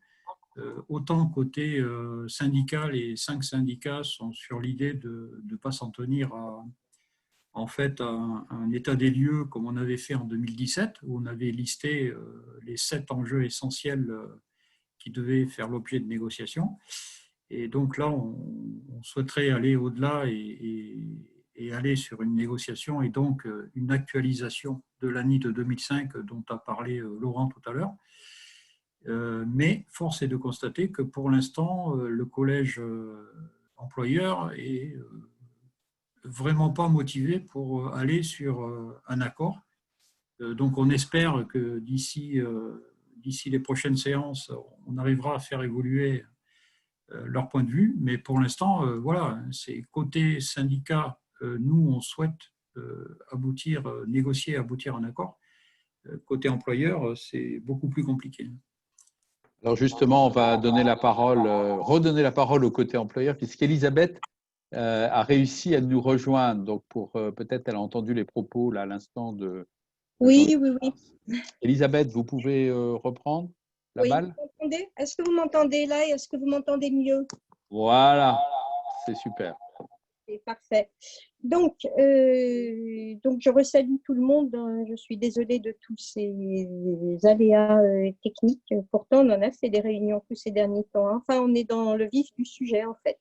autant côté syndical, les 5 syndicats sont sur l'idée de ne pas s'en tenir à en fait un état des lieux comme on avait fait en 2017, où on avait listé les 7 enjeux essentiels qui devaient faire l'objet de négociations. Et donc là, on souhaiterait aller au-delà et aller sur une négociation et donc une actualisation de l'ANI de 2005 dont a parlé Laurent tout à l'heure. Mais force est de constater que pour l'instant, le collège employeur est vraiment pas motivé pour aller sur un accord. Donc on espère que d'ici les prochaines séances, on arrivera à faire évoluer leur point de vue. Mais pour l'instant, voilà, c'est côté syndicat, nous on souhaite négocier, aboutir à un accord. Côté employeur, c'est beaucoup plus compliqué. Alors justement, on va donner la parole, redonner la parole au côté employeur, puisqu'Elisabeth a réussi à nous rejoindre. Donc, peut-être elle a entendu les propos là à l'instant de. Oui. Elisabeth, vous pouvez reprendre la balle. Vous m'entendez ? Est-ce que vous m'entendez là et est-ce que vous m'entendez mieux ? Voilà, c'est super. C'est parfait. Donc, je resalue tout le monde. Je suis désolée de tous ces aléas techniques. Pourtant, on en a fait des réunions tous ces derniers temps. Enfin, on est dans le vif du sujet, en fait.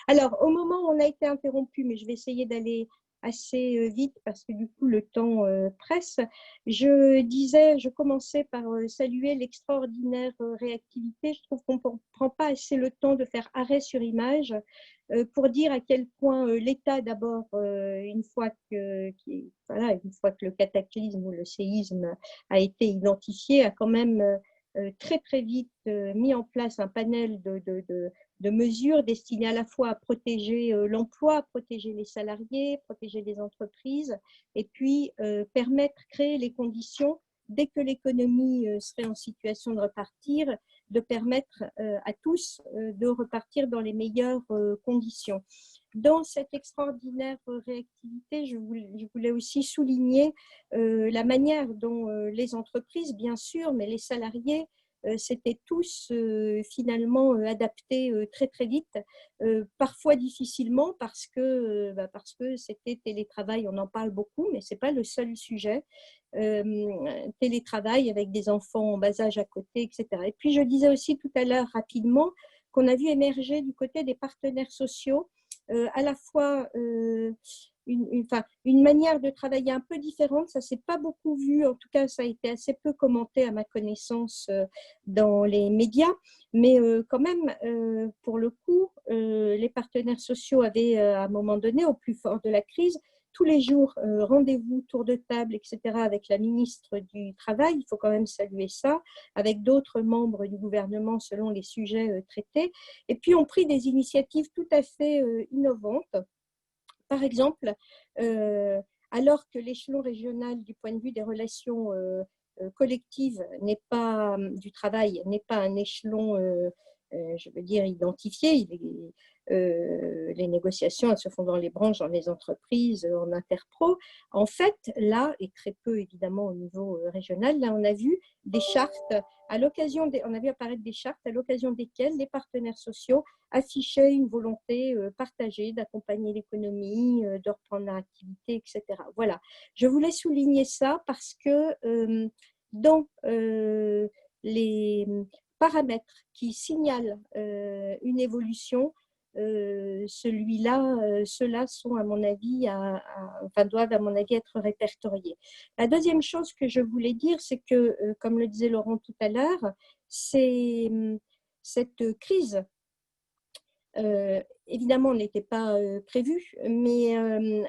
Alors, au moment où on a été interrompu, mais je vais essayer d'aller assez vite parce que du coup, le temps presse, je commençais par saluer l'extraordinaire réactivité. Je trouve qu'on ne prend pas assez le temps de faire arrêt sur image pour dire à quel point l'État, d'abord, une fois que le cataclysme ou le séisme a été identifié, a quand même très très vite mis en place un panel de mesures destinées à la fois à protéger l'emploi, à protéger les salariés, protéger les entreprises, et puis créer les conditions, dès que l'économie serait en situation de repartir, de permettre à tous de repartir dans les meilleures conditions. Dans cette extraordinaire réactivité, je voulais aussi souligner la manière dont les entreprises, bien sûr, mais les salariés, s'étaient tous finalement adaptés très très vite, parfois difficilement parce que c'était télétravail, on en parle beaucoup, mais ce n'est pas le seul sujet. Télétravail avec des enfants en bas âge à côté, etc. Et puis je disais aussi tout à l'heure rapidement qu'on a vu émerger du côté des partenaires sociaux à la fois une manière de travailler un peu différente. Ça ne s'est pas beaucoup vu, en tout cas ça a été assez peu commenté à ma connaissance dans les médias, mais quand même pour le coup les partenaires sociaux avaient à un moment donné, au plus fort de la crise, tous les jours, rendez-vous, tour de table, etc., avec la ministre du Travail, il faut quand même saluer ça, avec d'autres membres du gouvernement selon les sujets traités, et puis ont pris des initiatives tout à fait innovantes. Par exemple, alors que l'échelon régional du point de vue des relations collectives du travail n'est pas un échelon, je veux dire, identifié, les négociations elles se font dans les branches, dans les entreprises, en interpro. En fait, là, et très peu évidemment au niveau régional, là on a vu des chartes, on a vu apparaître des chartes à l'occasion desquelles les partenaires sociaux affichaient une volonté partagée d'accompagner l'économie, de reprendre l'activité, etc. Voilà, je voulais souligner ça parce que dans les paramètres qui signalent une évolution, ceux-là sont à mon avis, doivent à mon avis être répertoriés. La deuxième chose que je voulais dire, c'est que, comme le disait Laurent tout à l'heure, cette crise, évidemment, n'était pas prévue, mais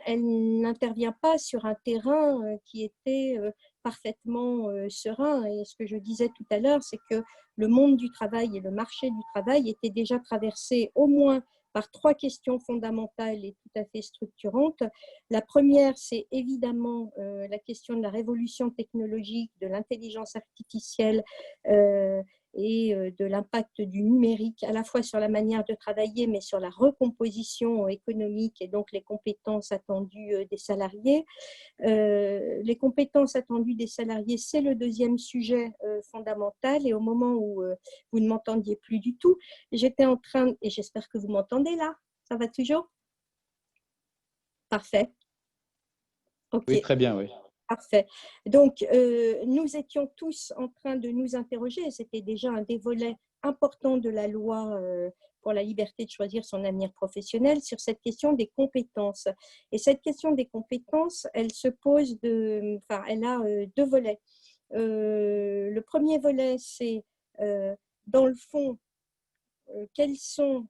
elle n'intervient pas sur un terrain qui était parfaitement serein. Et ce que je disais tout à l'heure, c'est que le monde du travail et le marché du travail étaient déjà traversés au moins par 3 questions fondamentales et tout à fait structurantes. La première, c'est évidemment la question de la révolution technologique, de l'intelligence artificielle, et de l'impact du numérique à la fois sur la manière de travailler, mais sur la recomposition économique et donc les compétences attendues des salariés. Les compétences attendues des salariés, c'est le deuxième sujet fondamental. Et au moment où vous ne m'entendiez plus du tout, j'étais en train, et j'espère que vous m'entendez là, ça va toujours? Parfait. Ok. Oui, très bien, oui. Parfait. Donc, nous étions tous en train de nous interroger, et c'était déjà un des volets importants de la loi pour la liberté de choisir son avenir professionnel, sur cette question des compétences. Et cette question des compétences, elle se pose elle a deux volets. Le premier volet, c'est dans le fond, quelles sont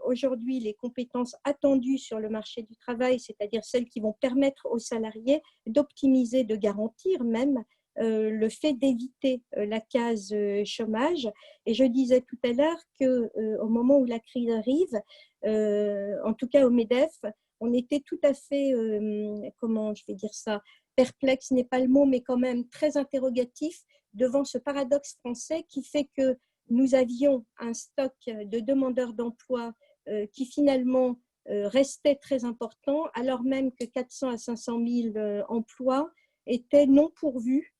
aujourd'hui les compétences attendues sur le marché du travail, c'est-à-dire celles qui vont permettre aux salariés d'optimiser, de garantir même le fait d'éviter la case chômage. Et je disais tout à l'heure qu'au moment où la crise arrive, en tout cas au MEDEF, on était tout à fait, comment je vais dire ça, perplexe n'est pas le mot, mais quand même très interrogatif devant ce paradoxe français qui fait que nous avions un stock de demandeurs d'emploi qui finalement restait très important, alors même que 400 à 500 000 emplois étaient non pourvus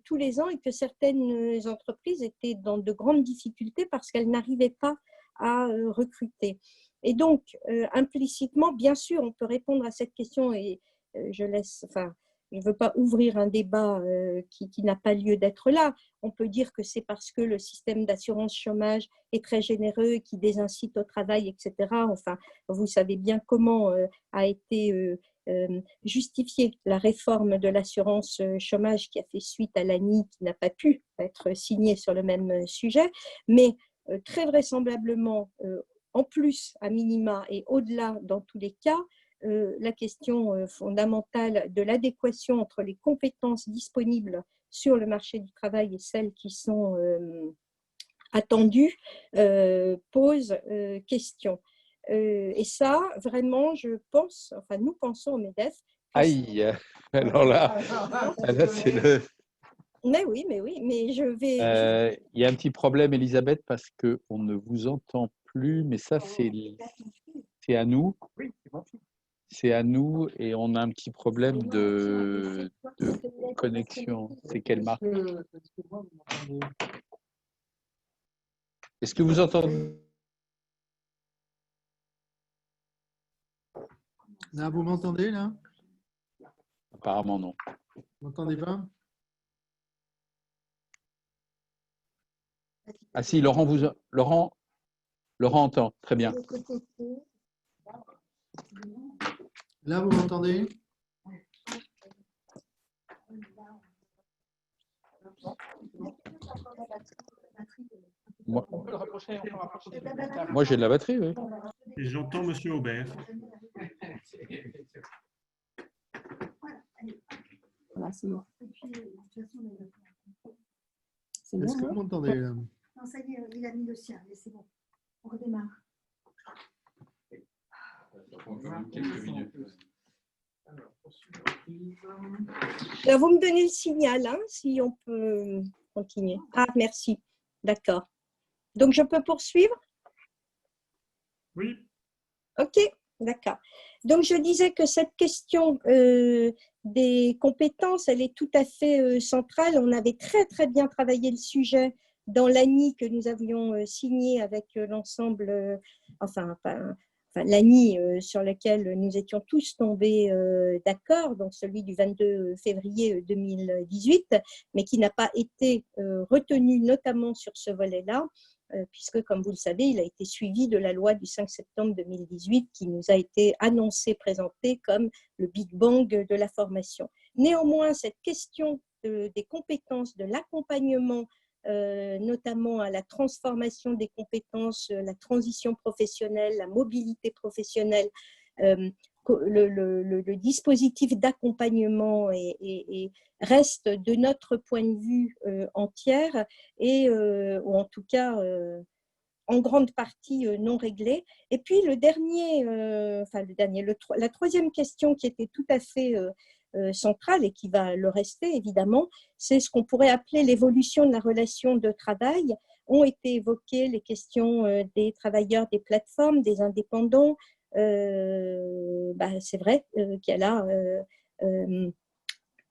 tous les ans et que certaines entreprises étaient dans de grandes difficultés parce qu'elles n'arrivaient pas à recruter. Et donc, implicitement, bien sûr, on peut répondre à cette question et je ne veux pas ouvrir un débat qui n'a pas lieu d'être là. On peut dire que c'est parce que le système d'assurance chômage est très généreux, qui désincite au travail, etc. Enfin, vous savez bien comment a été justifiée la réforme de l'assurance chômage qui a fait suite à l'ANI, qui n'a pas pu être signée sur le même sujet. Mais très vraisemblablement, en plus, à minima et au-delà dans tous les cas, la question fondamentale de l'adéquation entre les compétences disponibles sur le marché du travail et celles qui sont attendues pose question. Et ça, vraiment, je pense, enfin nous pensons au MEDEF. Aïe, alors là c'est le… Mais oui, mais je vais… Il y a un petit problème, Elisabeth, parce qu'on ne vous entend plus, mais ça, c'est à nous. C'est à nous et on a un petit problème de connexion. C'est quelle marque? Est-ce que vous entendez? Là, vous m'entendez là? Apparemment non. Vous m'entendez pas? Ah si, Laurent entend, très bien. Là, vous m'entendez? Moi j'ai de la batterie, oui. Et j'entends Monsieur Aubert. Voilà, c'est bon. Est-ce que vous m'entendez là? Non, ça y est, il a mis le sien, mais c'est bon. On redémarre. Alors, vous me donnez le signal, hein, si on peut continuer. Ah, merci. D'accord. Donc, je peux poursuivre? Oui. Ok, d'accord. Donc, je disais que cette question des compétences, elle est tout à fait centrale. On avait très, très bien travaillé le sujet dans l'ANI que nous avions signé avec l'ensemble, l'ANI sur lequel nous étions tous tombés d'accord, donc celui du 22 février 2018, mais qui n'a pas été retenu notamment sur ce volet-là, puisque, comme vous le savez, il a été suivi de la loi du 5 septembre 2018 qui nous a été annoncée, présentée comme le Big Bang de la formation. Néanmoins, cette question des compétences, de l'accompagnement, notamment à la transformation des compétences, la transition professionnelle, la mobilité professionnelle, le dispositif d'accompagnement reste de notre point de vue entière ou en tout cas en grande partie non réglé. Et puis la troisième question qui était tout à fait central et qui va le rester évidemment, c'est ce qu'on pourrait appeler l'évolution de la relation de travail. Ont été évoquées les questions des travailleurs des plateformes, des indépendants. C'est vrai qu'il y a là,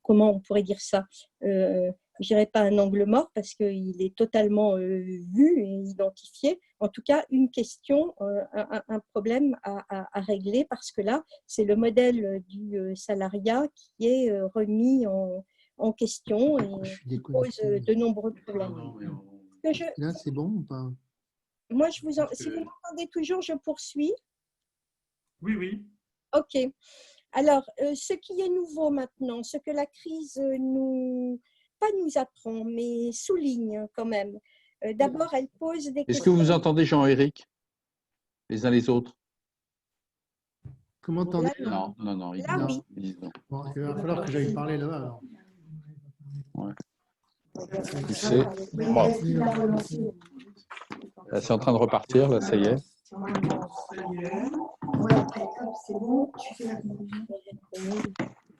comment on pourrait dire ça, je dirais pas un angle mort parce qu'il est totalement vu et identifié. En tout cas, une question, un problème à régler parce que là, c'est le modèle du salariat qui est remis en question et pose de nombreux problèmes. Là, c'est bon ou pas? Moi, si vous m'entendez toujours, je poursuis. Oui, oui. OK. Alors, ce qui est nouveau maintenant, ce que la crise pas nous apprend, mais souligne quand même. D'abord, elle pose des questions. Est-ce que vous entendez Jean-Éric, les uns les autres? Comment entendez? Non, ils Là, oui. disent non. Bon, il va falloir que j'aille parler là-bas. Alors. Ouais. Tu sais, bon. Là, c'est en train de repartir, là, ça y est.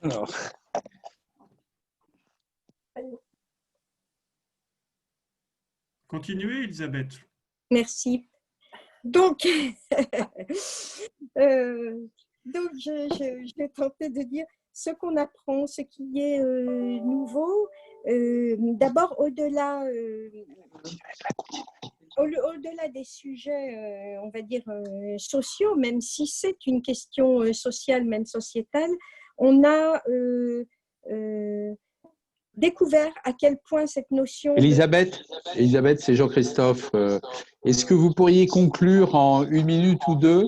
Alors. Continuez, Elisabeth. Merci. Donc, je vais tenter de dire ce qu'on apprend, ce qui est nouveau. D'abord, au-delà des sujets, on va dire, sociaux, même si c'est une question sociale, même sociétale, on a découvert à quel point cette notion… Elisabeth, c'est Jean-Christophe. Est-ce que vous pourriez conclure en 1 minute ou 2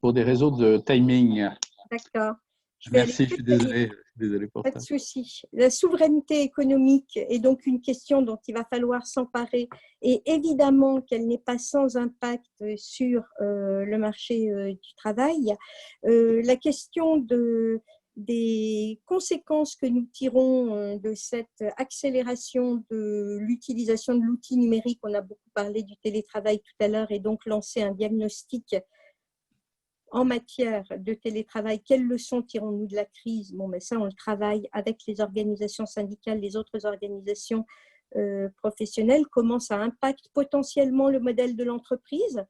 pour des raisons de timing? D'accord. Merci, je suis désolé pour ça. Pas de souci. La souveraineté économique est donc une question dont il va falloir s'emparer et évidemment qu'elle n'est pas sans impact sur le marché du travail. La question des conséquences que nous tirons de cette accélération de l'utilisation de l'outil numérique, on a beaucoup parlé du télétravail tout à l'heure et donc lancé un diagnostic en matière de télétravail. Quelles leçons tirons-nous de la crise? Bon, mais ça, on le travaille avec les organisations syndicales, les autres organisations professionnelles. Comment ça impacte potentiellement le modèle de l'entreprise?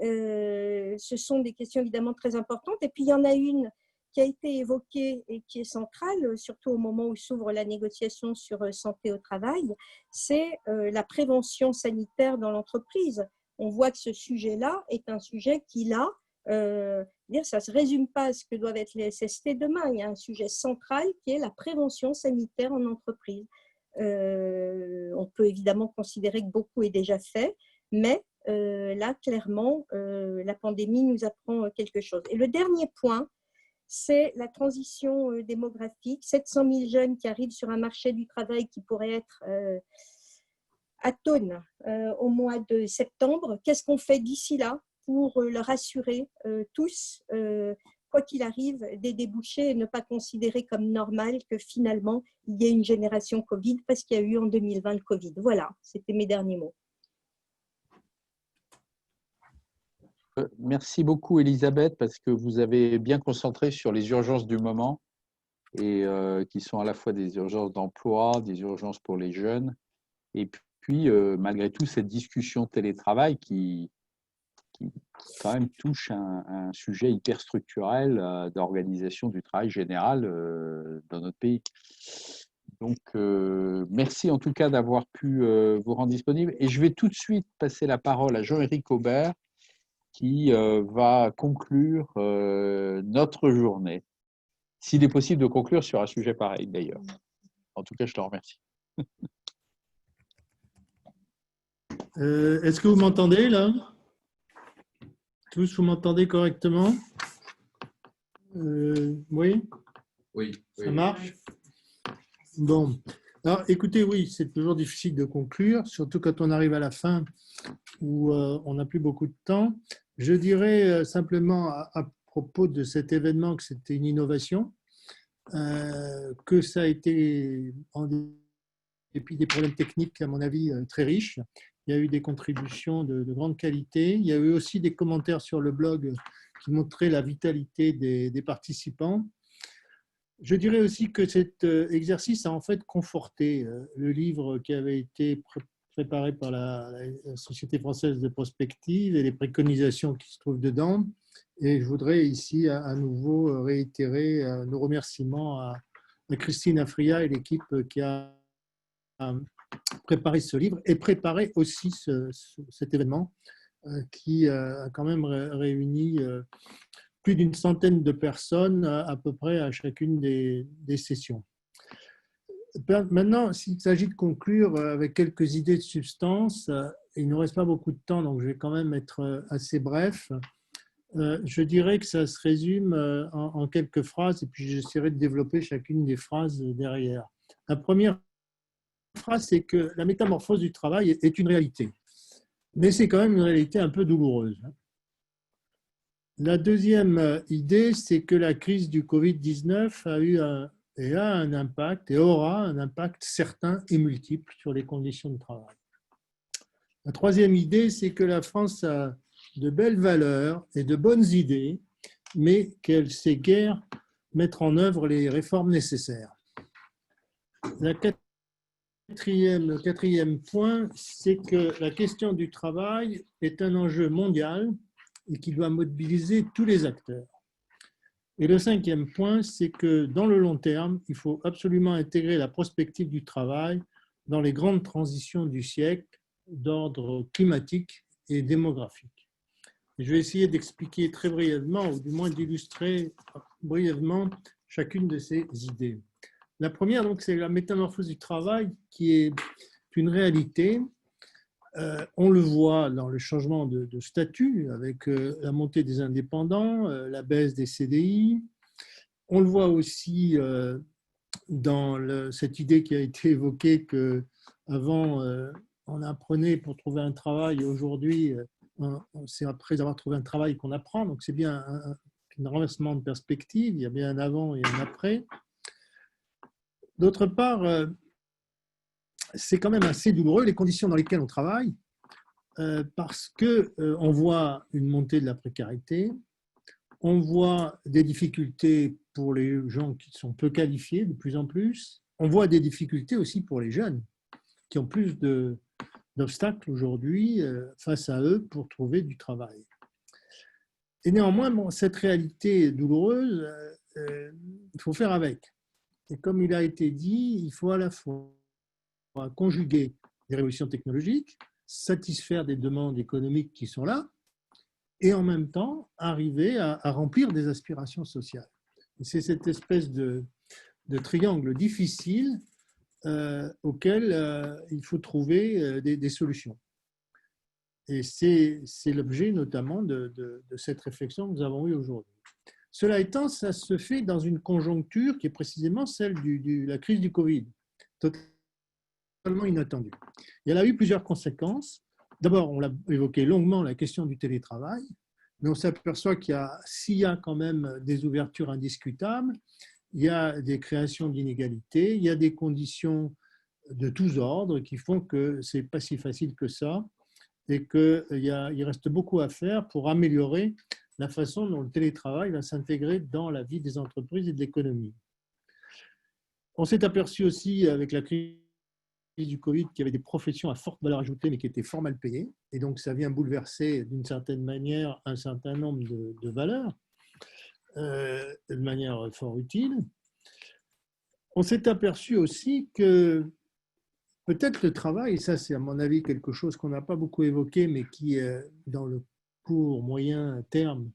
Ce sont des questions évidemment très importantes. Et puis, il y en a une qui a été évoquée et qui est centrale, surtout au moment où s'ouvre la négociation sur santé au travail, c'est la prévention sanitaire dans l'entreprise. On voit que ce sujet-là est un sujet qui, là, ça ne se résume pas à ce que doivent être les SST demain. Il y a un sujet central qui est la prévention sanitaire en entreprise. On peut évidemment considérer que beaucoup est déjà fait, mais là, clairement, la pandémie nous apprend quelque chose. Et le dernier point, c'est la transition démographique. 700 000 jeunes qui arrivent sur un marché du travail qui pourrait être atone au mois de septembre. Qu'est-ce qu'on fait d'ici là pour leur assurer tous, quoi qu'il arrive, des débouchés et ne pas considérer comme normal que finalement, il y ait une génération Covid parce qu'il y a eu en 2020 le Covid. Voilà, c'était mes derniers mots. Merci beaucoup, Elisabeth, parce que vous avez bien concentré sur les urgences du moment et qui sont à la fois des urgences d'emploi, des urgences pour les jeunes. Et puis, malgré tout, cette discussion télétravail qui quand même touche un sujet hyper structurel d'organisation du travail général dans notre pays. Donc, merci en tout cas d'avoir pu vous rendre disponible. Et je vais tout de suite passer la parole à Jean-Éric Aubert qui va conclure notre journée. S'il est possible de conclure sur un sujet pareil d'ailleurs. En tout cas, je te remercie. Est-ce que vous m'entendez là? Tous, vous m'entendez correctement? Oui? Oui. Ça marche? Bon. Alors, écoutez, oui, c'est toujours difficile de conclure, surtout quand on arrive à la fin où on n'a plus beaucoup de temps. Je dirais simplement à propos de cet événement que c'était une innovation, que ça a été, en dépit des problèmes techniques, à mon avis, très riche. Il y a eu des contributions de grande qualité. Il y a eu aussi des commentaires sur le blog qui montraient la vitalité des participants. Je dirais aussi que cet exercice a en fait conforté le livre qui avait été préparé par la Société française de prospective et les préconisations qui se trouvent dedans. Et je voudrais ici à nouveau réitérer nos remerciements à Christine Afria et l'équipe qui a préparé ce livre et préparé aussi cet événement qui a quand même réuni plus d'une centaine de personnes à peu près à chacune des sessions. Maintenant, s'il s'agit de conclure avec quelques idées de substance, il ne nous reste pas beaucoup de temps, donc je vais quand même être assez bref. Je dirais que ça se résume en quelques phrases et puis j'essaierai de développer chacune des phrases derrière. La première phrase, c'est que la métamorphose du travail est une réalité, mais c'est quand même une réalité un peu douloureuse. La deuxième idée, c'est que la crise du Covid-19 a eu et a un impact et aura un impact certain et multiple sur les conditions de travail. La troisième idée, c'est que la France a de belles valeurs et de bonnes idées, mais qu'elle sait guère mettre en œuvre les réformes nécessaires. Le quatrième point, c'est que la question du travail est un enjeu mondial et qui doit mobiliser tous les acteurs. Et le cinquième point, c'est que dans le long terme, il faut absolument intégrer la prospective du travail dans les grandes transitions du siècle d'ordre climatique et démographique. Et je vais essayer d'expliquer très brièvement, ou du moins d'illustrer brièvement chacune de ces idées. La première, donc, c'est la métamorphose du travail qui est une réalité. On le voit dans le changement de statut avec la montée des indépendants, la baisse des CDI. On le voit aussi dans cette idée qui a été évoquée qu'avant, on apprenait pour trouver un travail. Aujourd'hui, c'est après avoir trouvé un travail qu'on apprend. Donc, c'est bien un renversement de perspective. Il y a bien un avant et un après. D'autre part, c'est quand même assez douloureux les conditions dans lesquelles on travaille parce qu'on voit une montée de la précarité, on voit des difficultés pour les gens qui sont peu qualifiés de plus en plus, on voit des difficultés aussi pour les jeunes qui ont plus d'obstacles aujourd'hui face à eux pour trouver du travail. Et néanmoins, cette réalité douloureuse, il faut faire avec. Et comme il a été dit, il faut à la fois conjuguer des révolutions technologiques, satisfaire des demandes économiques qui sont là, et en même temps arriver à remplir des aspirations sociales. Et c'est cette espèce de triangle difficile auquel il faut trouver des solutions. Et c'est l'objet notamment de cette réflexion que nous avons eue aujourd'hui. Cela étant, ça se fait dans une conjoncture qui est précisément celle de la crise du Covid, totalement inattendue. Il y en a eu plusieurs conséquences. D'abord, on l'a évoqué longuement, la question du télétravail, mais on s'aperçoit s'il y a quand même des ouvertures indiscutables, il y a des créations d'inégalités, il y a des conditions de tous ordres qui font que ce n'est pas si facile que ça et qu'il reste beaucoup à faire pour améliorer la façon dont le télétravail va s'intégrer dans la vie des entreprises et de l'économie. On s'est aperçu aussi avec la crise du Covid qu'il y avait des professions à forte valeur ajoutée mais qui étaient fort mal payées. Et donc, ça vient bouleverser d'une certaine manière un certain nombre de valeurs de manière fort utile. On s'est aperçu aussi que peut-être le travail, et ça c'est à mon avis quelque chose qu'on n'a pas beaucoup évoqué mais qui dans le court, moyen terme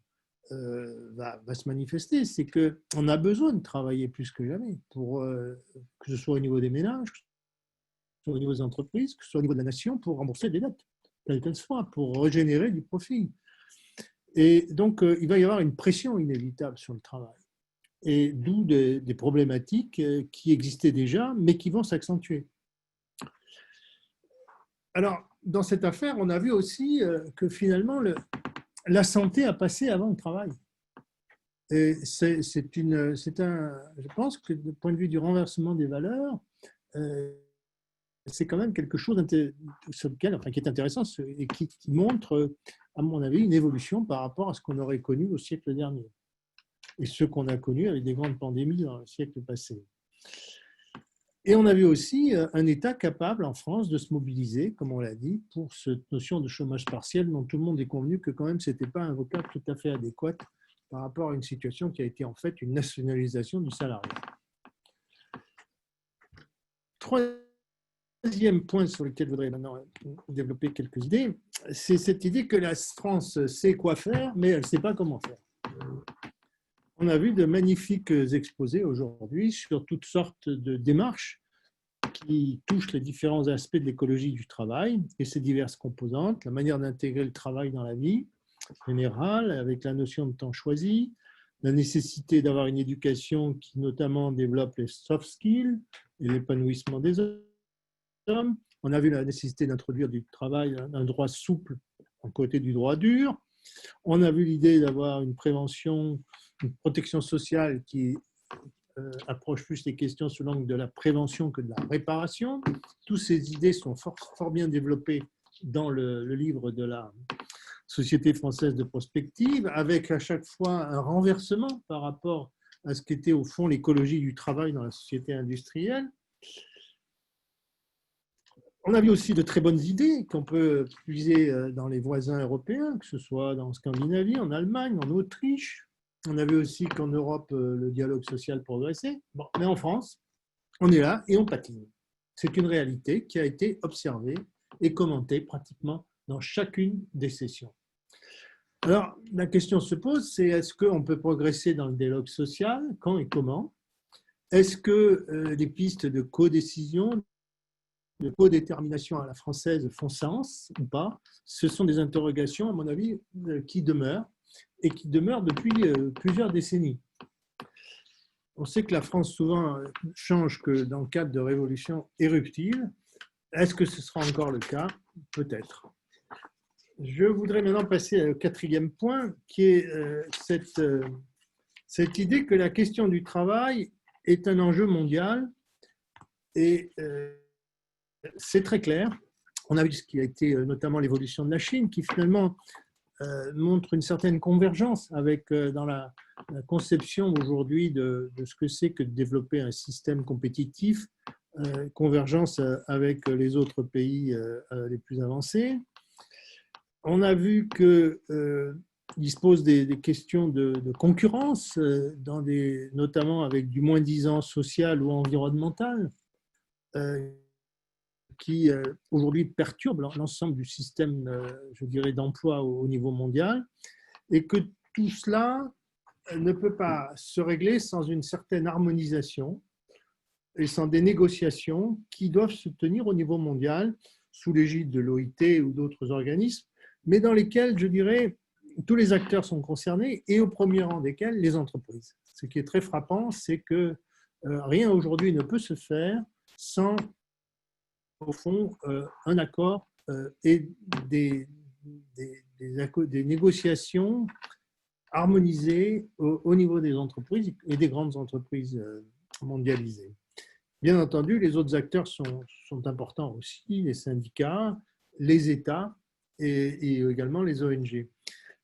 va se manifester, c'est qu'on a besoin de travailler plus que jamais, que ce soit au niveau des ménages, que ce soit au niveau des entreprises, que ce soit au niveau de la nation, pour rembourser des dettes, quelle qu'elle soit, pour régénérer du profit. Et donc, il va y avoir une pression inévitable sur le travail, et d'où des problématiques qui existaient déjà, mais qui vont s'accentuer. Alors, dans cette affaire, on a vu aussi que finalement, la santé a passé avant le travail. Et je pense que du point de vue du renversement des valeurs, c'est quand même quelque chose sur lequel, qui est intéressant et qui montre, à mon avis, une évolution par rapport à ce qu'on aurait connu au siècle dernier. et ceux qu'on a connus avec des grandes pandémies dans le siècle passé. Et on avait aussi un État capable en France de se mobiliser, comme on l'a dit, pour cette notion de chômage partiel dont tout le monde est convenu que quand même ce n'était pas un vocable tout à fait adéquat par rapport à une situation qui a été en fait une nationalisation du salariat. Troisième point sur lequel je voudrais maintenant développer quelques idées, c'est cette idée que la France sait quoi faire, mais elle ne sait pas comment faire. On a vu de magnifiques exposés aujourd'hui sur toutes sortes de démarches qui touchent les différents aspects de l'écologie du travail et ses diverses composantes, la manière d'intégrer le travail dans la vie générale, avec la notion de temps choisi, la nécessité d'avoir une éducation qui notamment développe les soft skills et l'épanouissement des hommes. On a vu la nécessité d'introduire du travail, un droit souple en côté du droit dur. On a vu l'idée d'avoir une prévention, une protection sociale qui approche plus les questions sous l'angle de la prévention que de la réparation. Toutes ces idées sont fort bien développées dans le livre de la Société française de prospective, avec à chaque fois un renversement par rapport à ce qu'était au fond l'écologie du travail dans la société industrielle. On a vu aussi de très bonnes idées qu'on peut puiser dans les voisins européens, que ce soit en Scandinavie, en Allemagne, en Autriche. On a vu aussi qu'en Europe, le dialogue social progressait. Bon, mais en France, on est là et on patine. C'est une réalité qui a été observée et commentée pratiquement dans chacune des sessions. Alors, la question se pose, c'est est-ce qu'on peut progresser dans le dialogue social, quand et comment? Est-ce que les pistes de codécision, de codétermination à la française font sens ou pas? Ce sont des interrogations, à mon avis, qui demeurent et qui demeurent depuis plusieurs décennies. On sait que la France souvent change que dans le cadre de révolutions éruptives. Est-ce que ce sera encore le cas? Peut-être. Je voudrais maintenant passer au quatrième point, qui est cette idée que la question du travail est un enjeu mondial. Et c'est très clair. On a vu ce qui a été notamment l'évolution de la Chine, qui finalement montre une certaine convergence avec, dans la conception aujourd'hui de ce que c'est que de développer un système compétitif, convergence avec les autres pays les plus avancés. On a vu qu'il se pose des questions de concurrence, notamment avec du moins-disant social ou environnemental, qui aujourd'hui perturbe l'ensemble du système, je dirais, d'emploi au niveau mondial, et que tout cela ne peut pas se régler sans une certaine harmonisation et sans des négociations qui doivent se tenir au niveau mondial, sous l'égide de l'OIT ou d'autres organismes, mais dans lesquels, je dirais, tous les acteurs sont concernés, et au premier rang desquels les entreprises. Ce qui est très frappant, c'est que rien aujourd'hui ne peut se faire sans, au fond, un accord et des négociations harmonisées au niveau des entreprises et des grandes entreprises mondialisées. Bien entendu, les autres acteurs sont importants aussi, les syndicats, les États et également les ONG.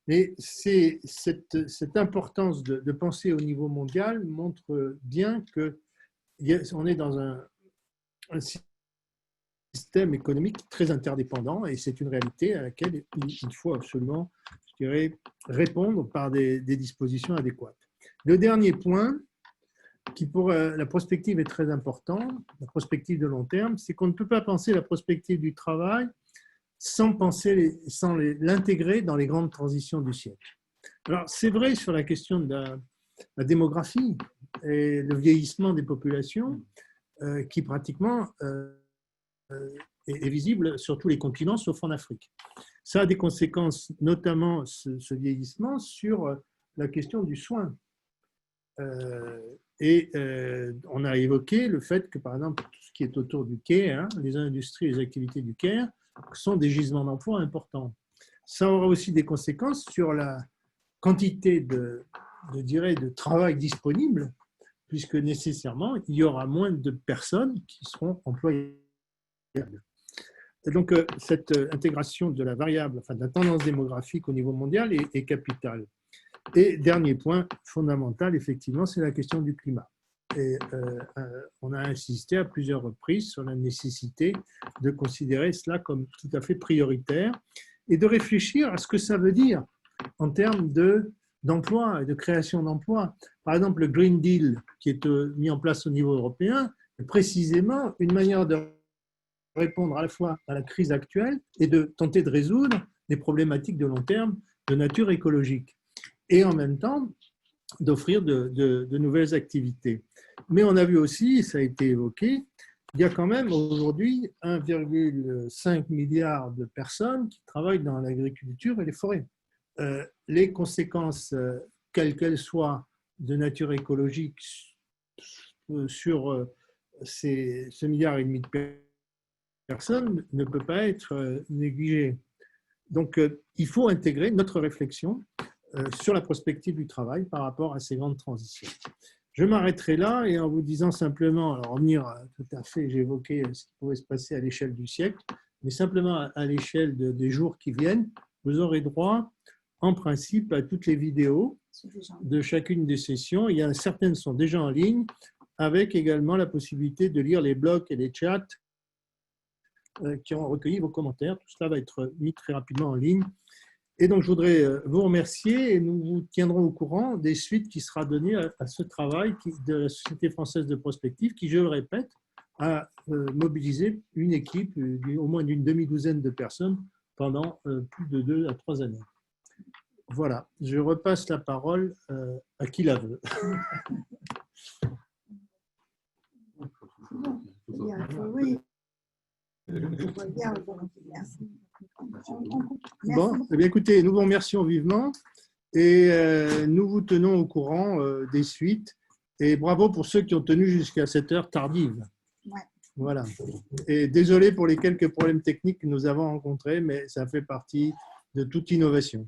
Mais cette importance de penser au niveau mondial montre bien qu'on est dans un système économique très interdépendant, et c'est une réalité à laquelle il faut absolument, je dirais, répondre par des dispositions adéquates. Le dernier point, qui pour la prospective est très important, la prospective de long terme, c'est qu'on ne peut pas penser la prospective du travail sans l'intégrer dans les grandes transitions du siècle. Alors, c'est vrai sur la question de la démographie et le vieillissement des populations, qui pratiquement est visible sur tous les continents, sauf en Afrique. Ça a des conséquences, notamment ce vieillissement, sur la question du soin. On a évoqué le fait que, par exemple, tout ce qui est autour du care, les industries et les activités du care, sont des gisements d'emploi importants. Ça aura aussi des conséquences sur la quantité de travail disponible, puisque nécessairement, il y aura moins de personnes qui seront employables. Et donc, cette intégration de la variable, enfin de la tendance démographique au niveau mondial est capitale. Et dernier point fondamental, effectivement, c'est la question du climat. Et on a insisté à plusieurs reprises sur la nécessité de considérer cela comme tout à fait prioritaire et de réfléchir à ce que ça veut dire en termes d'emploi et de création d'emplois. Par exemple, le Green Deal qui est mis en place au niveau européen est précisément une manière de répondre à la fois à la crise actuelle et de tenter de résoudre des problématiques de long terme de nature écologique et en même temps d'offrir de nouvelles activités. Mais on a vu aussi, ça a été évoqué, il y a quand même aujourd'hui 1,5 milliard de personnes qui travaillent dans l'agriculture et les forêts. Les conséquences, quelles qu'elles soient, de nature écologique sur ce milliard et demi de personnes ne peut pas être négligée. Donc, il faut intégrer notre réflexion sur la prospective du travail par rapport à ces grandes transitions. Je m'arrêterai là et en vous disant simplement, alors revenir tout à fait, j'ai évoqué ce qui pouvait se passer à l'échelle du siècle, mais simplement à l'échelle des jours qui viennent, vous aurez droit en principe à toutes les vidéos de chacune des sessions. Il y a certaines sont déjà en ligne, avec également la possibilité de lire les blogs et les chats qui ont recueilli vos commentaires. Tout cela va être mis très rapidement en ligne. Et donc, je voudrais vous remercier et nous vous tiendrons au courant des suites qui sera données à ce travail de la Société française de prospective qui, je le répète, a mobilisé une équipe au moins d'une demi-douzaine de personnes pendant plus de 2 à 3 années. Voilà, je repasse la parole à qui la veut. Oui. Bon, eh bien, écoutez, nous vous remercions vivement et nous vous tenons au courant des suites. Et bravo pour ceux qui ont tenu jusqu'à cette heure tardive. Ouais. Voilà. Et désolé pour les quelques problèmes techniques que nous avons rencontrés, mais ça fait partie de toute innovation.